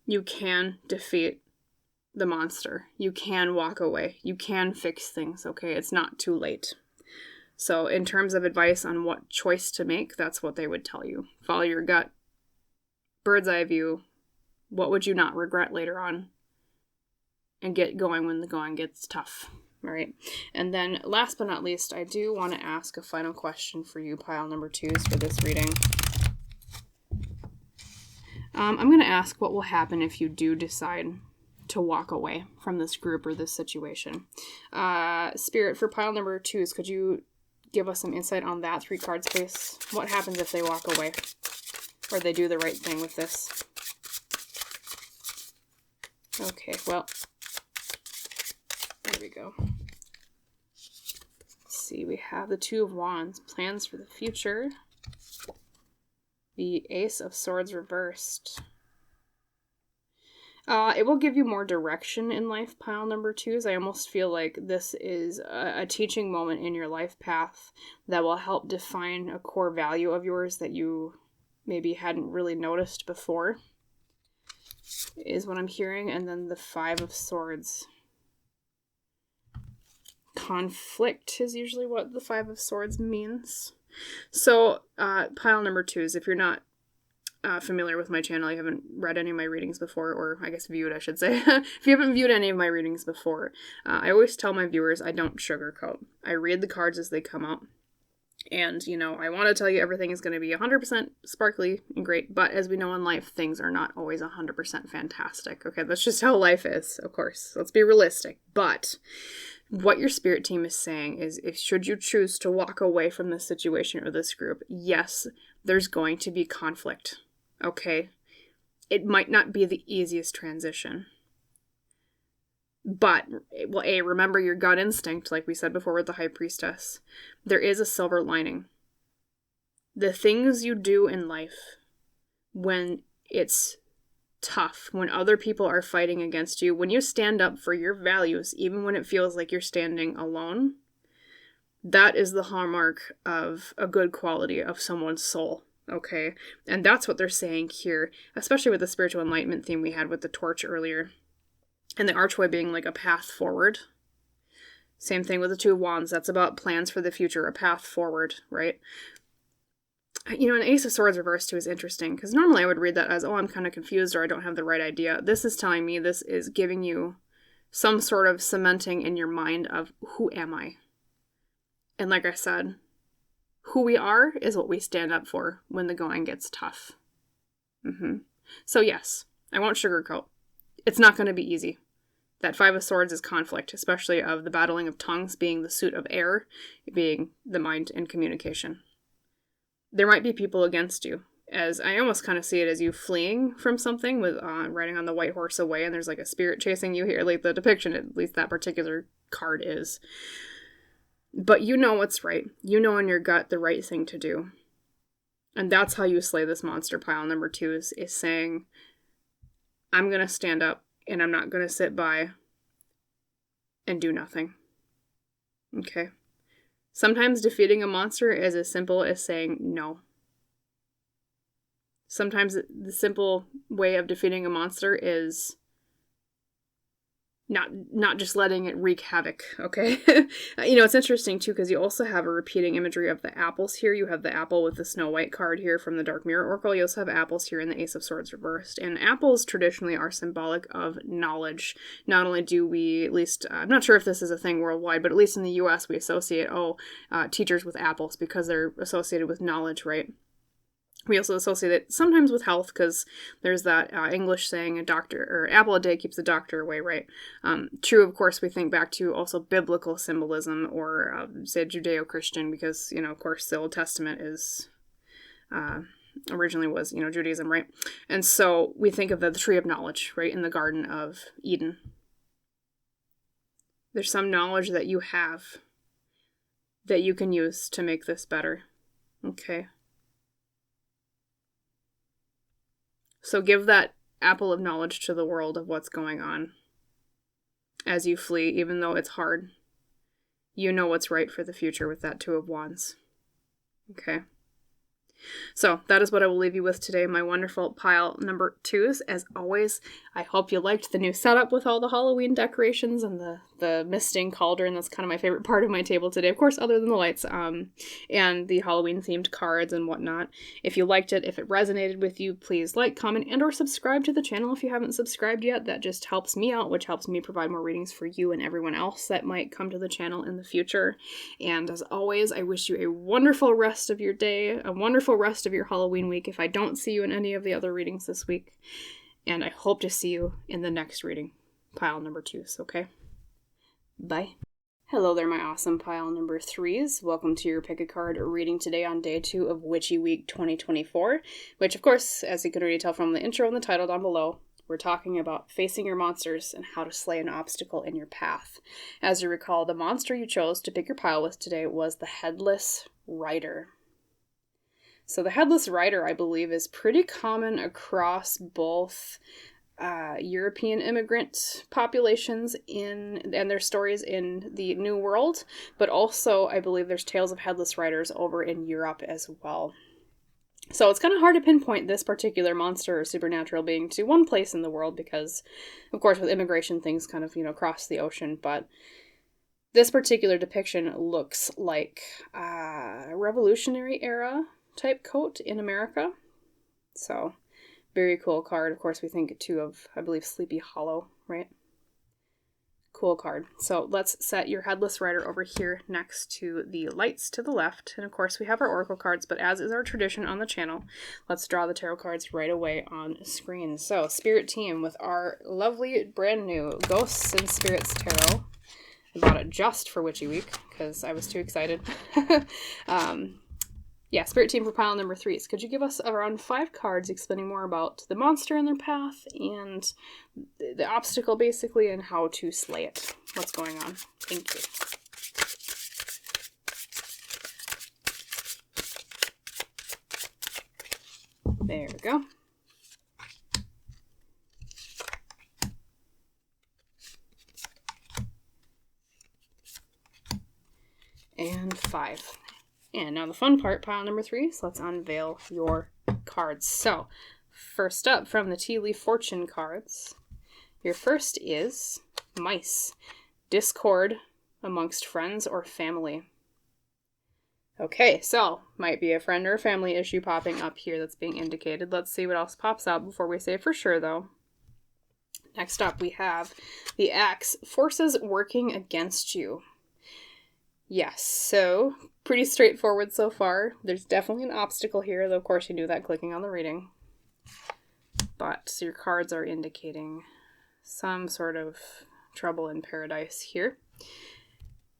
S1: You can defeat the monster. You can walk away. You can fix things, okay? It's not too late. So in terms of advice on what choice to make, that's what they would tell you. Follow your gut. Bird's eye view. What would you not regret later on? And get going when the going gets tough. All right. And then last but not least, I do want to ask a final question for you, pile number 2s, for this reading. I'm going to ask what will happen if you do decide to walk away from this group or this situation. Spirit, for pile number 2s, could you give us some insight on that 3 card space? What happens if they walk away? Or they do the right thing with this? Okay, well, there we go. Let's see, we have the Two of Wands, plans for the future. The Ace of Swords reversed. It will give you more direction in life, pile number 2s. I almost feel like this is a teaching moment in your life path that will help define a core value of yours that you maybe hadn't really noticed before, is what I'm hearing. And then the 5 of Swords. Conflict is usually what the 5 of Swords means. So, pile number 2s, if you're not familiar with my channel, you haven't read any of my readings before, or I guess viewed, I should say. If you haven't viewed any of my readings before, I always tell my viewers I don't sugarcoat. I read the cards as they come out. And, you know, I want to tell you everything is going to be 100% sparkly and great, but as we know in life, things are not always 100% fantastic. Okay, that's just how life is, of course. Let's be realistic. But what your spirit team is saying is, if should you choose to walk away from this situation or this group, yes, there's going to be conflict. Okay? It might not be the easiest transition. But, well, remember your gut instinct, like we said before with the High Priestess. There is a silver lining. The things you do in life when it's tough, when other people are fighting against you, when you stand up for your values, even when it feels like you're standing alone, that is the hallmark of a good quality of someone's soul. Okay? And that's what they're saying here, especially with the spiritual enlightenment theme we had with the torch earlier. And the archway being like a path forward. Same thing with the Two of Wands. That's about plans for the future, a path forward, right? You know, an Ace of Swords reversed too is interesting, because normally I would read that as, oh, I'm kind of confused or I don't have the right idea. This is telling me, this is giving you some sort of cementing in your mind of, who am I? And like I said, who we are is what we stand up for when the going gets tough. So yes, I won't sugarcoat. It's not going to be easy. That 5 of Swords is conflict, especially of the battling of tongues being the suit of air, being the mind and communication. There might be people against you, as I almost kind of see it as you fleeing from something with riding on the white horse away, and there's like a spirit chasing you here, like the depiction, at least that particular card is. But you know what's right. You know in your gut the right thing to do. And that's how you slay this monster, pile number 2, is saying, I'm going to stand up, and I'm not going to sit by and do nothing. Okay? Sometimes defeating a monster is as simple as saying no. Sometimes the simple way of defeating a monster is not just letting it wreak havoc, okay? You know, it's interesting, too, because you also have a repeating imagery of the apples here. You have the apple with the Snow White card here from the Dark Mirror Oracle. You also have apples here in the Ace of Swords reversed. And apples traditionally are symbolic of knowledge. Not only do we, at least, I'm not sure if this is a thing worldwide, but at least in the U.S. we associate, teachers with apples because they're associated with knowledge, right? We also associate it sometimes with health, because there's that English saying, a doctor, or apple a day keeps the doctor away, right? True, of course, we think back to also biblical symbolism, or say Judeo-Christian, because, you know, of course, the Old Testament is originally was, Judaism, right? And so we think of the tree of knowledge, right, in the Garden of Eden. There's some knowledge that you have that you can use to make this better. Okay. So give that apple of knowledge to the world of what's going on as you flee, even though it's hard. You know what's right for the future with that Two of Wands. Okay. So that is what I will leave you with today, my wonderful pile number 2s. As always, I hope you liked the new setup with all the Halloween decorations and the misting cauldron. That's kind of my favorite part of my table today, of course, other than the lights, and the Halloween themed cards and whatnot. If you liked it, if it resonated with you, please like, comment, and or subscribe to the channel if you haven't subscribed yet. That just helps me out, which helps me provide more readings for you and everyone else that might come to the channel in the future. And as always, I wish you a wonderful rest of your day, a wonderful rest of your Halloween week if I don't see you in any of the other readings this week. And I hope to see you in the next reading, pile number 2s, okay? Bye. Hello there, my awesome pile number 3s. Welcome to your pick a card reading today on day 2 of Witchy Week 2024, which of course, as you can already tell from the intro and the title down below, we're talking about facing your monsters and how to slay an obstacle in your path. As you recall, the monster you chose to pick your pile with today was the Headless Rider. So the Headless Rider, I believe, is pretty common across both European immigrant populations and their stories in the New World, but also I believe there's tales of Headless Riders over in Europe as well. So it's kind of hard to pinpoint this particular monster or supernatural being to one place in the world because, of course, with immigration things kind of, cross the ocean, but this particular depiction looks like a Revolutionary era type coat in America. So, very cool card. Of course, we think too of, I believe, Sleepy Hollow, right? Cool card. So let's set your Headless Rider over here next to the lights to the left. And of course, we have our Oracle cards, but as is our tradition on the channel, let's draw the tarot cards right away on screen. So, Spirit Team with our lovely brand new Ghosts and Spirits Tarot. I bought it just for Witchy Week because I was too excited. Yeah, Spirit Team for pile number 3s. Could you give us around 5 cards explaining more about the monster in their path and the obstacle, basically, and how to slay it? What's going on? Thank you. There we go. And 5. And now the fun part, pile number 3, so let's unveil your cards. So, first up from the Tea Leaf Fortune cards, your first is Mice. Discord amongst friends or family. Okay, so, might be a friend or family issue popping up here that's being indicated. Let's see what else pops out before we say for sure, though. Next up, we have the Axe. Forces working against you. Yes, so pretty straightforward so far. There's definitely an obstacle here, though of course you knew that clicking on the reading. But your cards are indicating some sort of trouble in paradise here.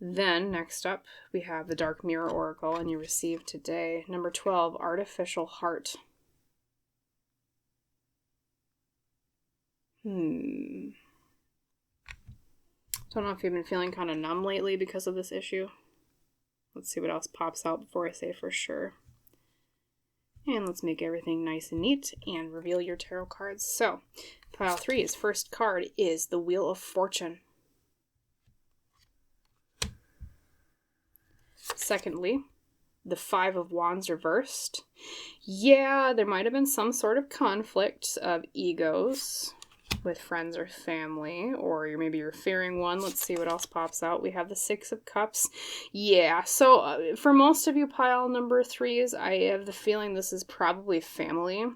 S1: Then, next up, we have the Dark Mirror Oracle, and you received today number 12, Artificial Heart. Don't know if you've been feeling kind of numb lately because of this issue. Let's see what else pops out before I say for sure. And let's make everything nice and neat and reveal your tarot cards. So, pile 3's first card is the Wheel of Fortune. Secondly, the 5 of Wands reversed. Yeah, there might have been some sort of conflict of egos with friends or family, or maybe you're fearing one. Let's see what else pops out. We have the 6 of Cups. Yeah, so for most of you pile number 3s, I have the feeling this is probably family,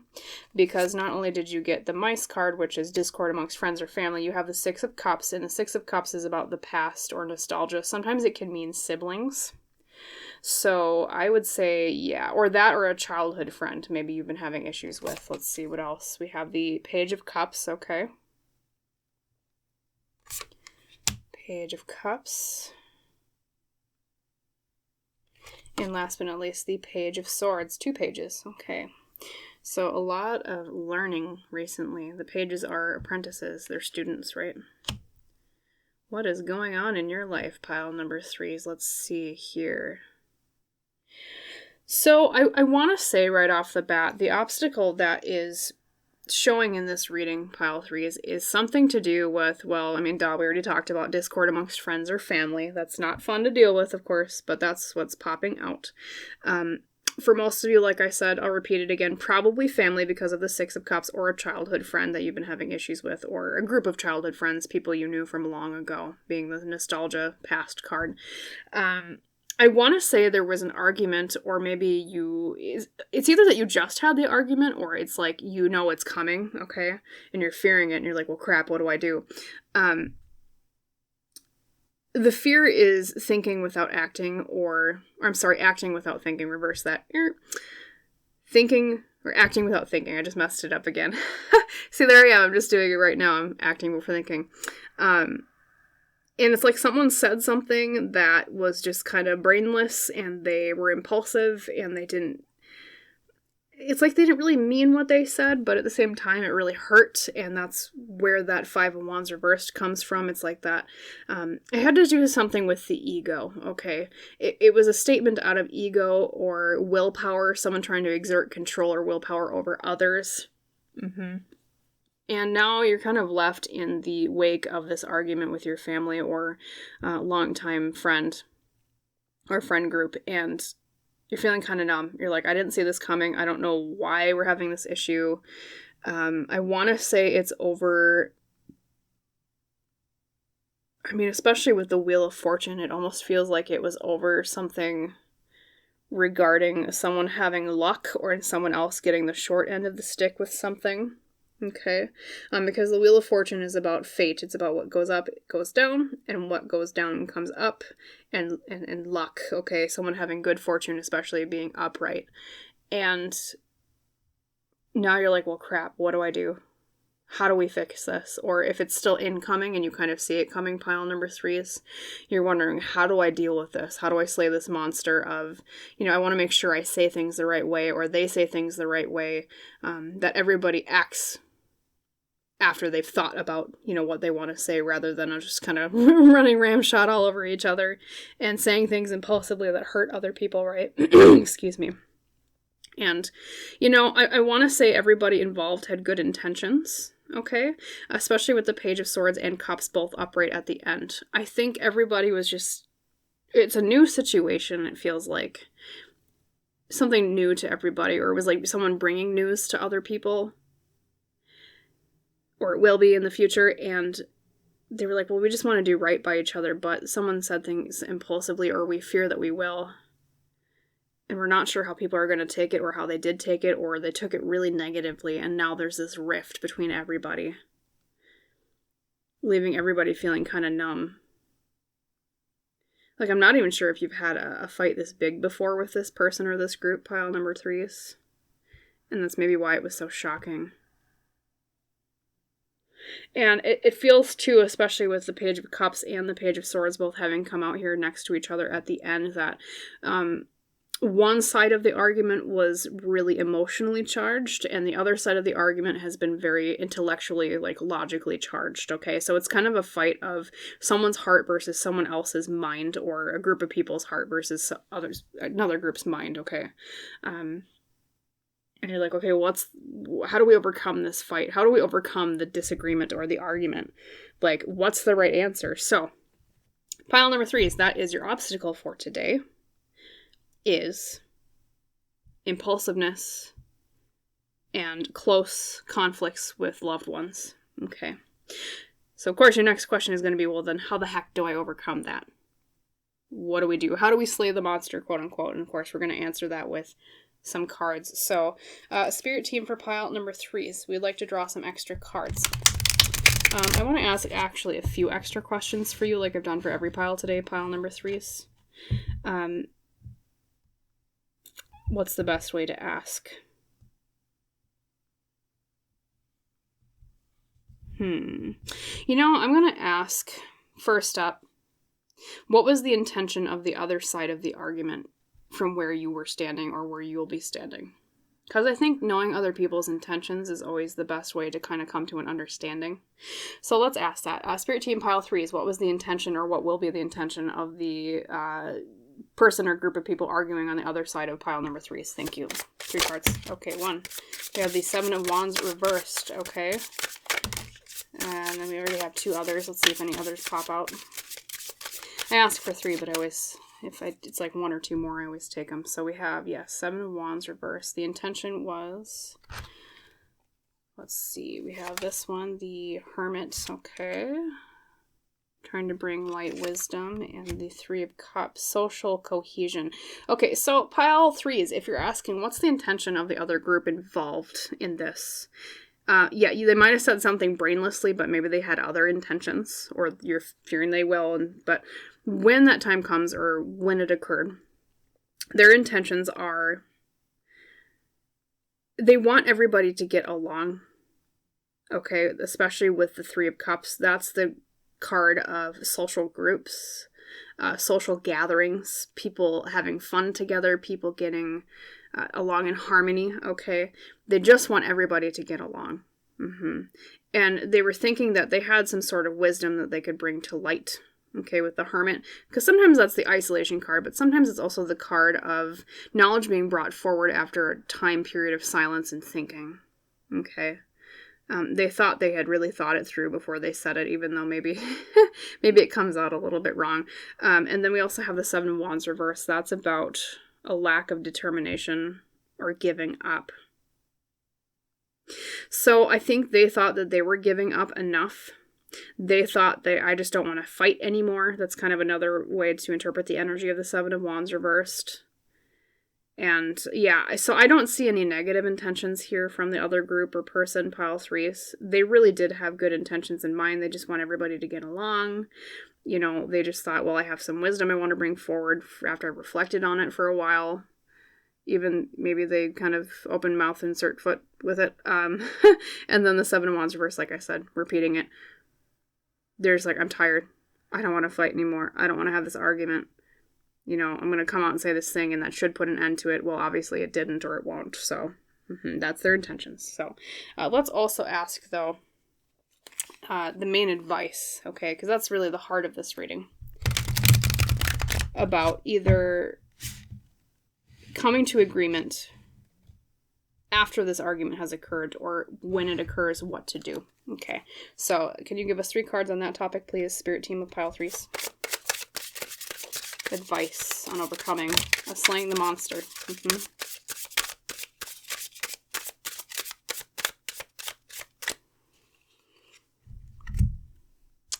S1: because not only did you get the Mice card, which is discord amongst friends or family, you have the 6 of Cups, and the 6 of Cups is about the past or nostalgia. Sometimes it can mean siblings. So I would say, yeah, or that or a childhood friend maybe you've been having issues with. Let's see what else. We have the Page of Cups, okay. Page of Cups. And last but not least, the Page of Swords. 2 pages, okay. So a lot of learning recently. The pages are apprentices. They're students, right? What is going on in your life, pile number 3s? Let's see here. So I want to say right off the bat, the obstacle that is showing in this reading, pile 3s, is something to do with, well, I mean, we already talked about discord amongst friends or family. That's not fun to deal with, of course, but that's what's popping out. For most of you, like I said, I'll repeat it again, probably family because of the 6 of Cups, or a childhood friend that you've been having issues with, or a group of childhood friends, people you knew from long ago, being the nostalgia past card. I want to say there was an argument, or maybe it's either that you just had the argument, or it's like, you know it's coming, okay? And you're fearing it, and you're like, well, crap, what do I do? The fear is thinking without acting, acting without thinking, reverse that. Thinking, or acting without thinking, I just messed it up again. See, there I am, I'm just doing it right now, I'm acting before thinking. And it's like someone said something that was just kind of brainless, and they were impulsive, and it's like they didn't really mean what they said, but at the same time it really hurt, and that's where that 5 of Wands reversed comes from. It's like that. It had to do with something with the ego, okay? It was a statement out of ego or willpower, someone trying to exert control or willpower over others. And now you're kind of left in the wake of this argument with your family or longtime friend or friend group, and you're feeling kind of numb. You're like, I didn't see this coming. I don't know why we're having this issue. I want to say it's over. I mean, especially with the Wheel of Fortune, it almost feels like it was over something regarding someone having luck or someone else getting the short end of the stick with something. Okay, because the Wheel of Fortune is about fate. It's about what goes up, it goes down, and what goes down comes up, and luck. Okay, someone having good fortune, especially being upright. And now you're like, well, crap, what do I do? How do we fix this? Or if it's still incoming and you kind of see it coming, pile number 3s, you're wondering, how do I deal with this? How do I slay this monster of, I want to make sure I say things the right way, or they say things the right way, that everybody acts after they've thought about, what they want to say, rather than just kind of running ramshot all over each other and saying things impulsively that hurt other people, right? Excuse me. And, I want to say everybody involved had good intentions, okay? Especially with the Page of Swords and Cups both upright at the end. I think everybody was it's a new situation, it feels like. Something new to everybody, or it was like someone bringing news to other people. Or it will be in the future, and they were like, well, we just want to do right by each other, but someone said things impulsively, or we fear that we will. And we're not sure how people are going to take it, or how they did take it, or they took it really negatively, and now there's this rift between everybody, leaving everybody feeling kind of numb. Like, I'm not even sure if you've had a fight this big before with this person or this group, pile number 3s. And that's maybe why it was so shocking. And it feels, too, especially with the Page of Cups and the Page of Swords both having come out here next to each other at the end, that one side of the argument was really emotionally charged, and the other side of the argument has been very intellectually, logically charged, okay? So it's kind of a fight of someone's heart versus someone else's mind, or a group of people's heart versus another group's mind, okay? And you're like, okay, how do we overcome this fight? How do we overcome the disagreement or the argument? What's the right answer? So, pile number 3s, that is your obstacle for today, is impulsiveness and close conflicts with loved ones. Okay. So, of course, your next question is going to be, well, then how the heck do I overcome that? What do we do? How do we slay the monster, quote unquote? And, of course, we're going to answer that with some cards. So, Spirit Team for pile number 3s, we'd like to draw some extra cards. I want to ask actually a few extra questions for you, like I've done for every pile today, pile number 3s. What's the best way to ask? I'm going to ask, first up, what was the intention of the other side of the argument from where you were standing or where you'll be standing? Because I think knowing other people's intentions is always the best way to kind of come to an understanding. So let's ask that. Spirit Team Pile 3s, what was the intention or what will be the intention of the person or group of people arguing on the other side of pile number 3s? Thank you. 3 cards. Okay, 1. We have the 7 of Wands reversed. Okay. And then we already have 2 others. Let's see if any others pop out. I ask for 3, but I always... it's like 1 or 2 more, I always take them. So we have, 7 of Wands reversed. The intention was, let's see, we have this one, the Hermit, okay. Trying to bring light wisdom, and the 3 of Cups, social cohesion. Okay, so pile 3s, if you're asking, what's the intention of the other group involved in this? They might have said something brainlessly, but maybe they had other intentions, or you're fearing they will, but when that time comes, or when it occurred, their intentions are, they want everybody to get along, okay, especially with the 3 of Cups. That's the card of social groups, social gatherings, people having fun together, people getting along in harmony, okay? They just want everybody to get along. And they were thinking that they had some sort of wisdom that they could bring to light, okay, with the Hermit. Because sometimes that's the isolation card, but sometimes it's also the card of knowledge being brought forward after a time period of silence and thinking, okay? They thought they had really thought it through before they said it, even though maybe maybe it comes out a little bit wrong. And then we also have the 7 of Wands reversed. That's about a lack of determination or giving up. So I think they thought that they were giving up enough. They thought I just don't want to fight anymore. That's kind of another way to interpret the energy of the 7 of Wands reversed. And so I don't see any negative intentions here from the other group or person, pile 3s. They really did have good intentions in mind. They just want everybody to get along. You know, they just thought, well, I have some wisdom I want to bring forward after I've reflected on it for a while. Even maybe they kind of open mouth, insert foot with it. And then the 7 of Wands reversed, like I said, repeating it. There's like, I'm tired. I don't want to fight anymore. I don't want to have this argument. You know, I'm going to come out and say this thing and that should put an end to it. Well, obviously it didn't or it won't. So that's their intentions. So let's also ask, though, the main advice, okay? Because that's really the heart of this reading. About either coming to agreement after this argument has occurred or when it occurs, what to do. Okay, so can you give us 3 cards on that topic, please? Spirit Team of pile 3s. Advice on overcoming, slaying the monster.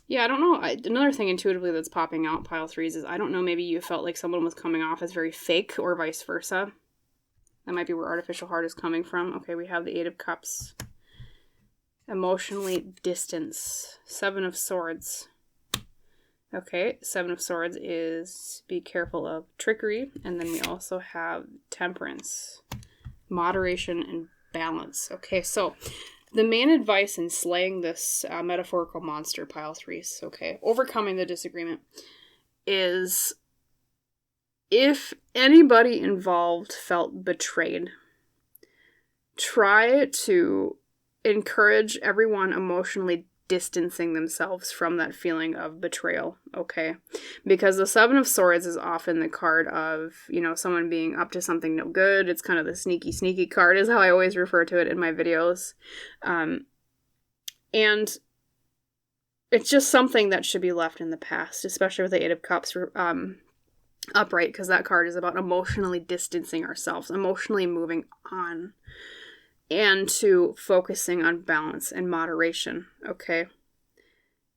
S1: Yeah, I don't know. Another thing intuitively that's popping out, pile 3s, is I don't know, maybe you felt like someone was coming off as very fake or vice versa. That might be where artificial heart is coming from. Okay, we have the 8 of Cups. Emotionally distance. 7 of Swords. Okay, 7 of Swords is be careful of trickery. And then we also have Temperance. Moderation and balance. Okay, so the main advice in slaying this metaphorical monster, pile 3s, okay, overcoming the disagreement, is if anybody involved felt betrayed, try to encourage everyone emotionally distancing themselves from that feeling of betrayal, okay? Because the 7 of Swords is often the card of, you know, someone being up to something no good. It's kind of the sneaky card is how I always refer to it in my videos. And it's just something that should be left in the past, especially with the 8 of Cups upright, because that card is about emotionally distancing ourselves, emotionally moving on, and to focusing on balance and moderation, okay?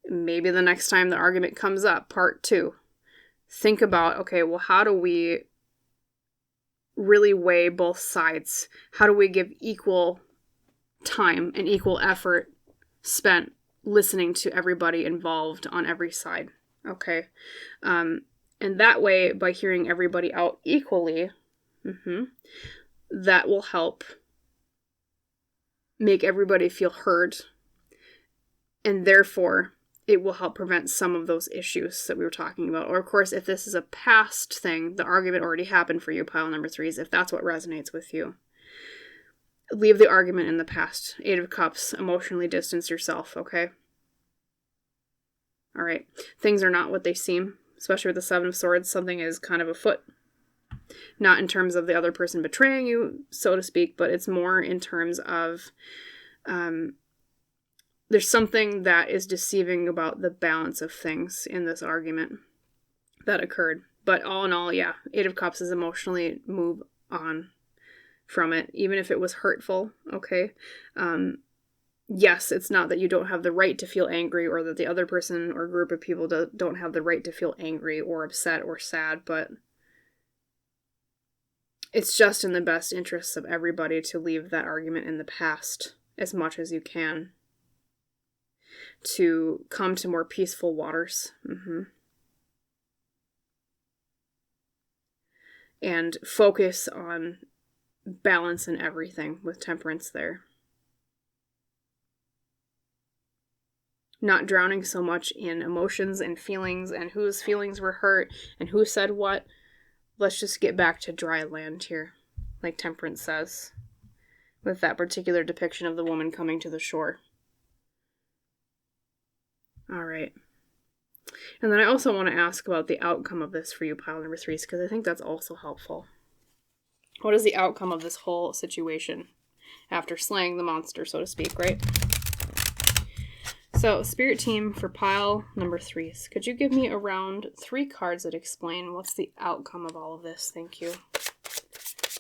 S1: Maybe the next time the argument comes up, part 2, think about, okay, well, how do we really weigh both sides? How do we give equal time and equal effort spent listening to everybody involved on every side, okay? And that way, by hearing everybody out equally, that will help make everybody feel heard, and therefore it will help prevent some of those issues that we were talking about. Or of course, if this is a past thing, the argument already happened for you, pile number 3s, if that's what resonates with you. leave the argument in the past. Eight of Cups, emotionally distance yourself, okay? All right. Things are not what they seem, especially with the Seven of Swords. Something is kind of afoot. Not in terms of the other person betraying you, so to speak, but it's more in terms of there's something that is deceiving about the balance of things in this argument that occurred. But all in all, yeah, Eight of Cups is emotionally move on from it, even if it was hurtful, okay? Yes, it's not that you don't have the right to feel angry or that the other person or group of people don't have the right to feel angry or upset or sad, but it's just in the best interests of everybody to leave that argument in the past as much as you can to come to more peaceful waters. And focus on balance in everything with Temperance there. Not drowning so much in emotions and feelings and whose feelings were hurt and who said what. Let's just get back to dry land here, like Temperance says, with that particular depiction of the woman coming to the shore. All right. And then I also want to ask about the outcome of this for you, pile number 3, because I think that's also helpful. What is the outcome of this whole situation after slaying the monster, so to speak, right? So, Spirit Team for pile number 3s, could you give me around 3 cards that explain what's the outcome of all of this? Thank you.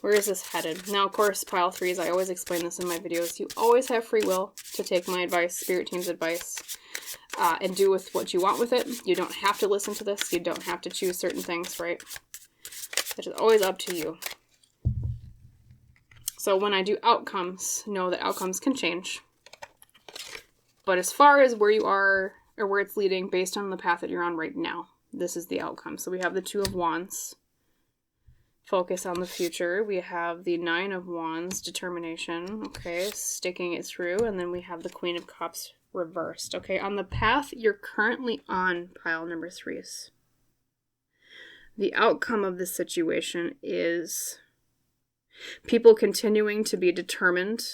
S1: Where is this headed? Now, of course, pile 3s, I always explain this in my videos. You always have free will to take my advice, Spirit Team's advice, and do with what you want with it. You don't have to listen to this. You don't have to choose certain things, right? It is always up to you. So when I do outcomes, know that outcomes can change. But as far as where you are or where it's leading based on the path that you're on right now, this is the outcome. So we have the Two of Wands, focus on the future. We have the Nine of Wands, determination, okay, sticking it through. And then we have the Queen of Cups reversed, okay? On the path you're currently on, pile number 3s, the outcome of this situation is people continuing to be determined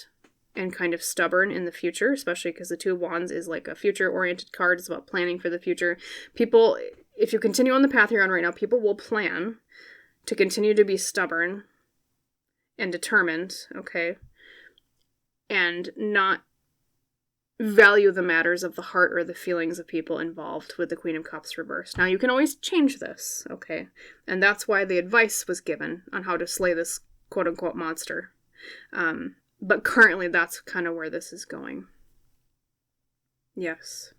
S1: and kind of stubborn in the future, especially because the Two of Wands is like a future-oriented card. It's about planning for the future. People, if you continue on the path you're on right now, people will plan to continue to be stubborn and determined, okay? And not value the matters of the heart or the feelings of people involved with the Queen of Cups reversed. Now, you can always change this, okay? And that's why the advice was given on how to slay this quote-unquote monster. But currently, that's kind of where this is going. Yes.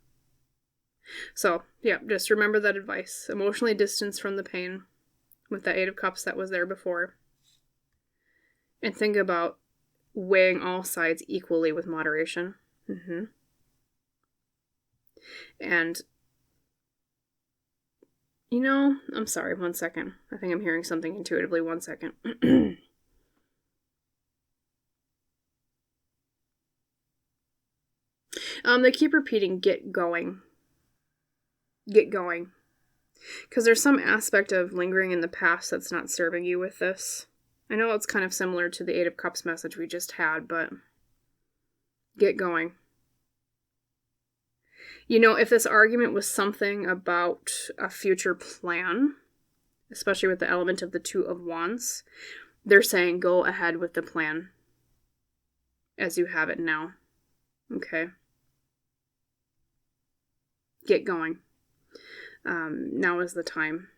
S1: So, yeah, just remember that advice. Emotionally distance from the pain with that Eight of Cups that was there before. And think about weighing all sides equally with moderation. And, you know, I'm sorry, 1 second. I think I'm hearing something intuitively. 1 second. They keep repeating, get going. Get going. Because there's some aspect of lingering in the past that's not serving you with this. I know it's kind of similar to the Eight of Cups message we just had, but get going. You know, if this argument was something about a future plan, especially with the element of the Two of Wands, they're saying go ahead with the plan as you have it now. Okay? Get going. Now is the time.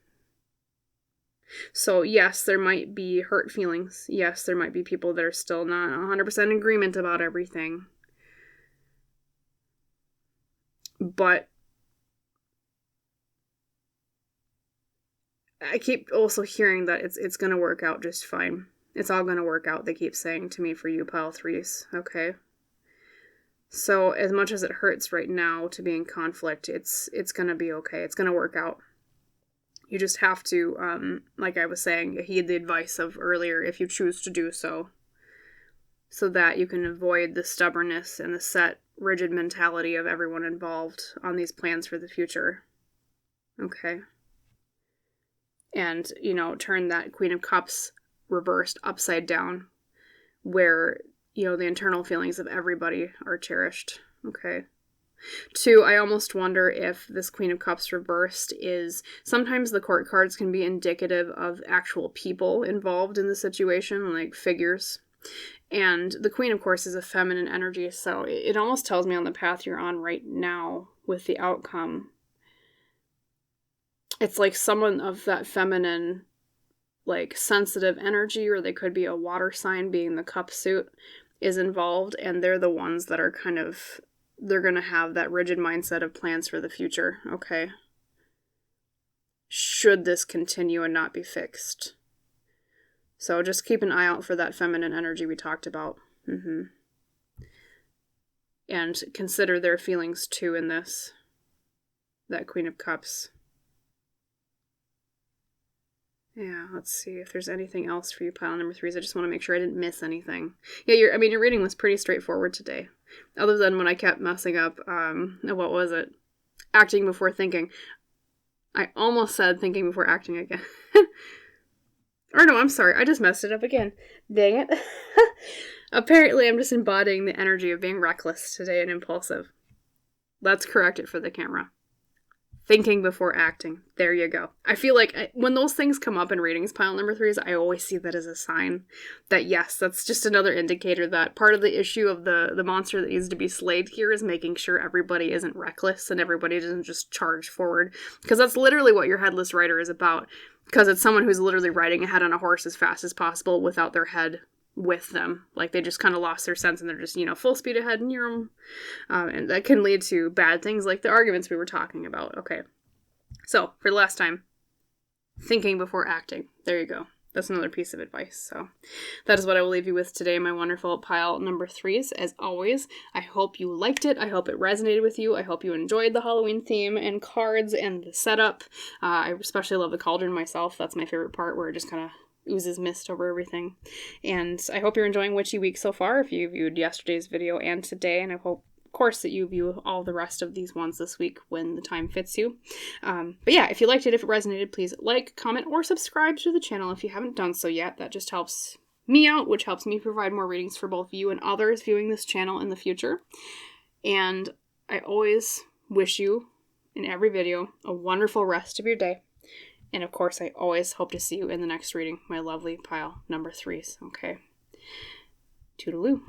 S1: So yes, there might be hurt feelings. Yes, there might be people that are still not 100% in agreement about everything. But I keep also hearing that it's going to work out just fine. It's all going to work out, they keep saying to me for you, pile 3s, okay? So as much as it hurts right now to be in conflict, it's going to be okay. It's going to work out. You just have to, like I was saying, heed the advice of earlier if you choose to do so. So that you can avoid the stubbornness and the set, rigid mentality of everyone involved on these plans for the future. Okay? And, you know, turn that Queen of Cups reversed upside down, where the internal feelings of everybody are cherished. Okay. 2, I almost wonder if this Queen of Cups reversed is, sometimes the court cards can be indicative of actual people involved in the situation, like figures. And the Queen, of course, is a feminine energy, so it almost tells me on the path you're on right now with the outcome, it's like someone of that feminine, like, sensitive energy, or they could be a water sign, being the cup suit, is involved, and they're the ones that are kind of, they're going to have that rigid mindset of plans for the future, okay? Should this continue and not be fixed? So just keep an eye out for that feminine energy we talked about. And consider their feelings too in this. That Queen of Cups. Yeah, let's see if there's anything else for you, pile number 3s. I just want to make sure I didn't miss anything. Yeah, your reading was pretty straightforward today. Other than when I kept messing up, what was it? Acting before thinking. I almost said thinking before acting again. Or no, I'm sorry, I just messed it up again. Dang it. Apparently I'm just embodying the energy of being reckless today and impulsive. Let's correct it for the camera. Thinking before acting. There you go. I feel like when those things come up in readings, pile number 3s, I always see that as a sign that, yes, that's just another indicator that part of the issue of the monster that needs to be slayed here is making sure everybody isn't reckless and everybody doesn't just charge forward. Because that's literally what your Headless Rider is about. Because it's someone who's literally riding ahead on a horse as fast as possible without their head with them. Like, they just kind of lost their sense and they're just, full speed ahead near them. And that can lead to bad things like the arguments we were talking about. Okay. So, for the last time, thinking before acting. There you go. That's another piece of advice. So, that is what I will leave you with today, my wonderful pile number 3s. As always, I hope you liked it. I hope it resonated with you. I hope you enjoyed the Halloween theme and cards and the setup. I especially love the cauldron myself. That's my favorite part, where it just kind of oozes mist over everything. And I hope you're enjoying Witchy Week so far, if you viewed yesterday's video and today, and I hope, of course, that you view all the rest of these ones this week when the time fits you. But yeah, if you liked it, if it resonated, please like, comment, or subscribe to the channel if you haven't done so yet. That just helps me out, which helps me provide more readings for both you and others viewing this channel in the future. And I always wish you, in every video, a wonderful rest of your day. And of course, I always hope to see you in the next reading, my lovely pile number 3s. Okay. Toodaloo.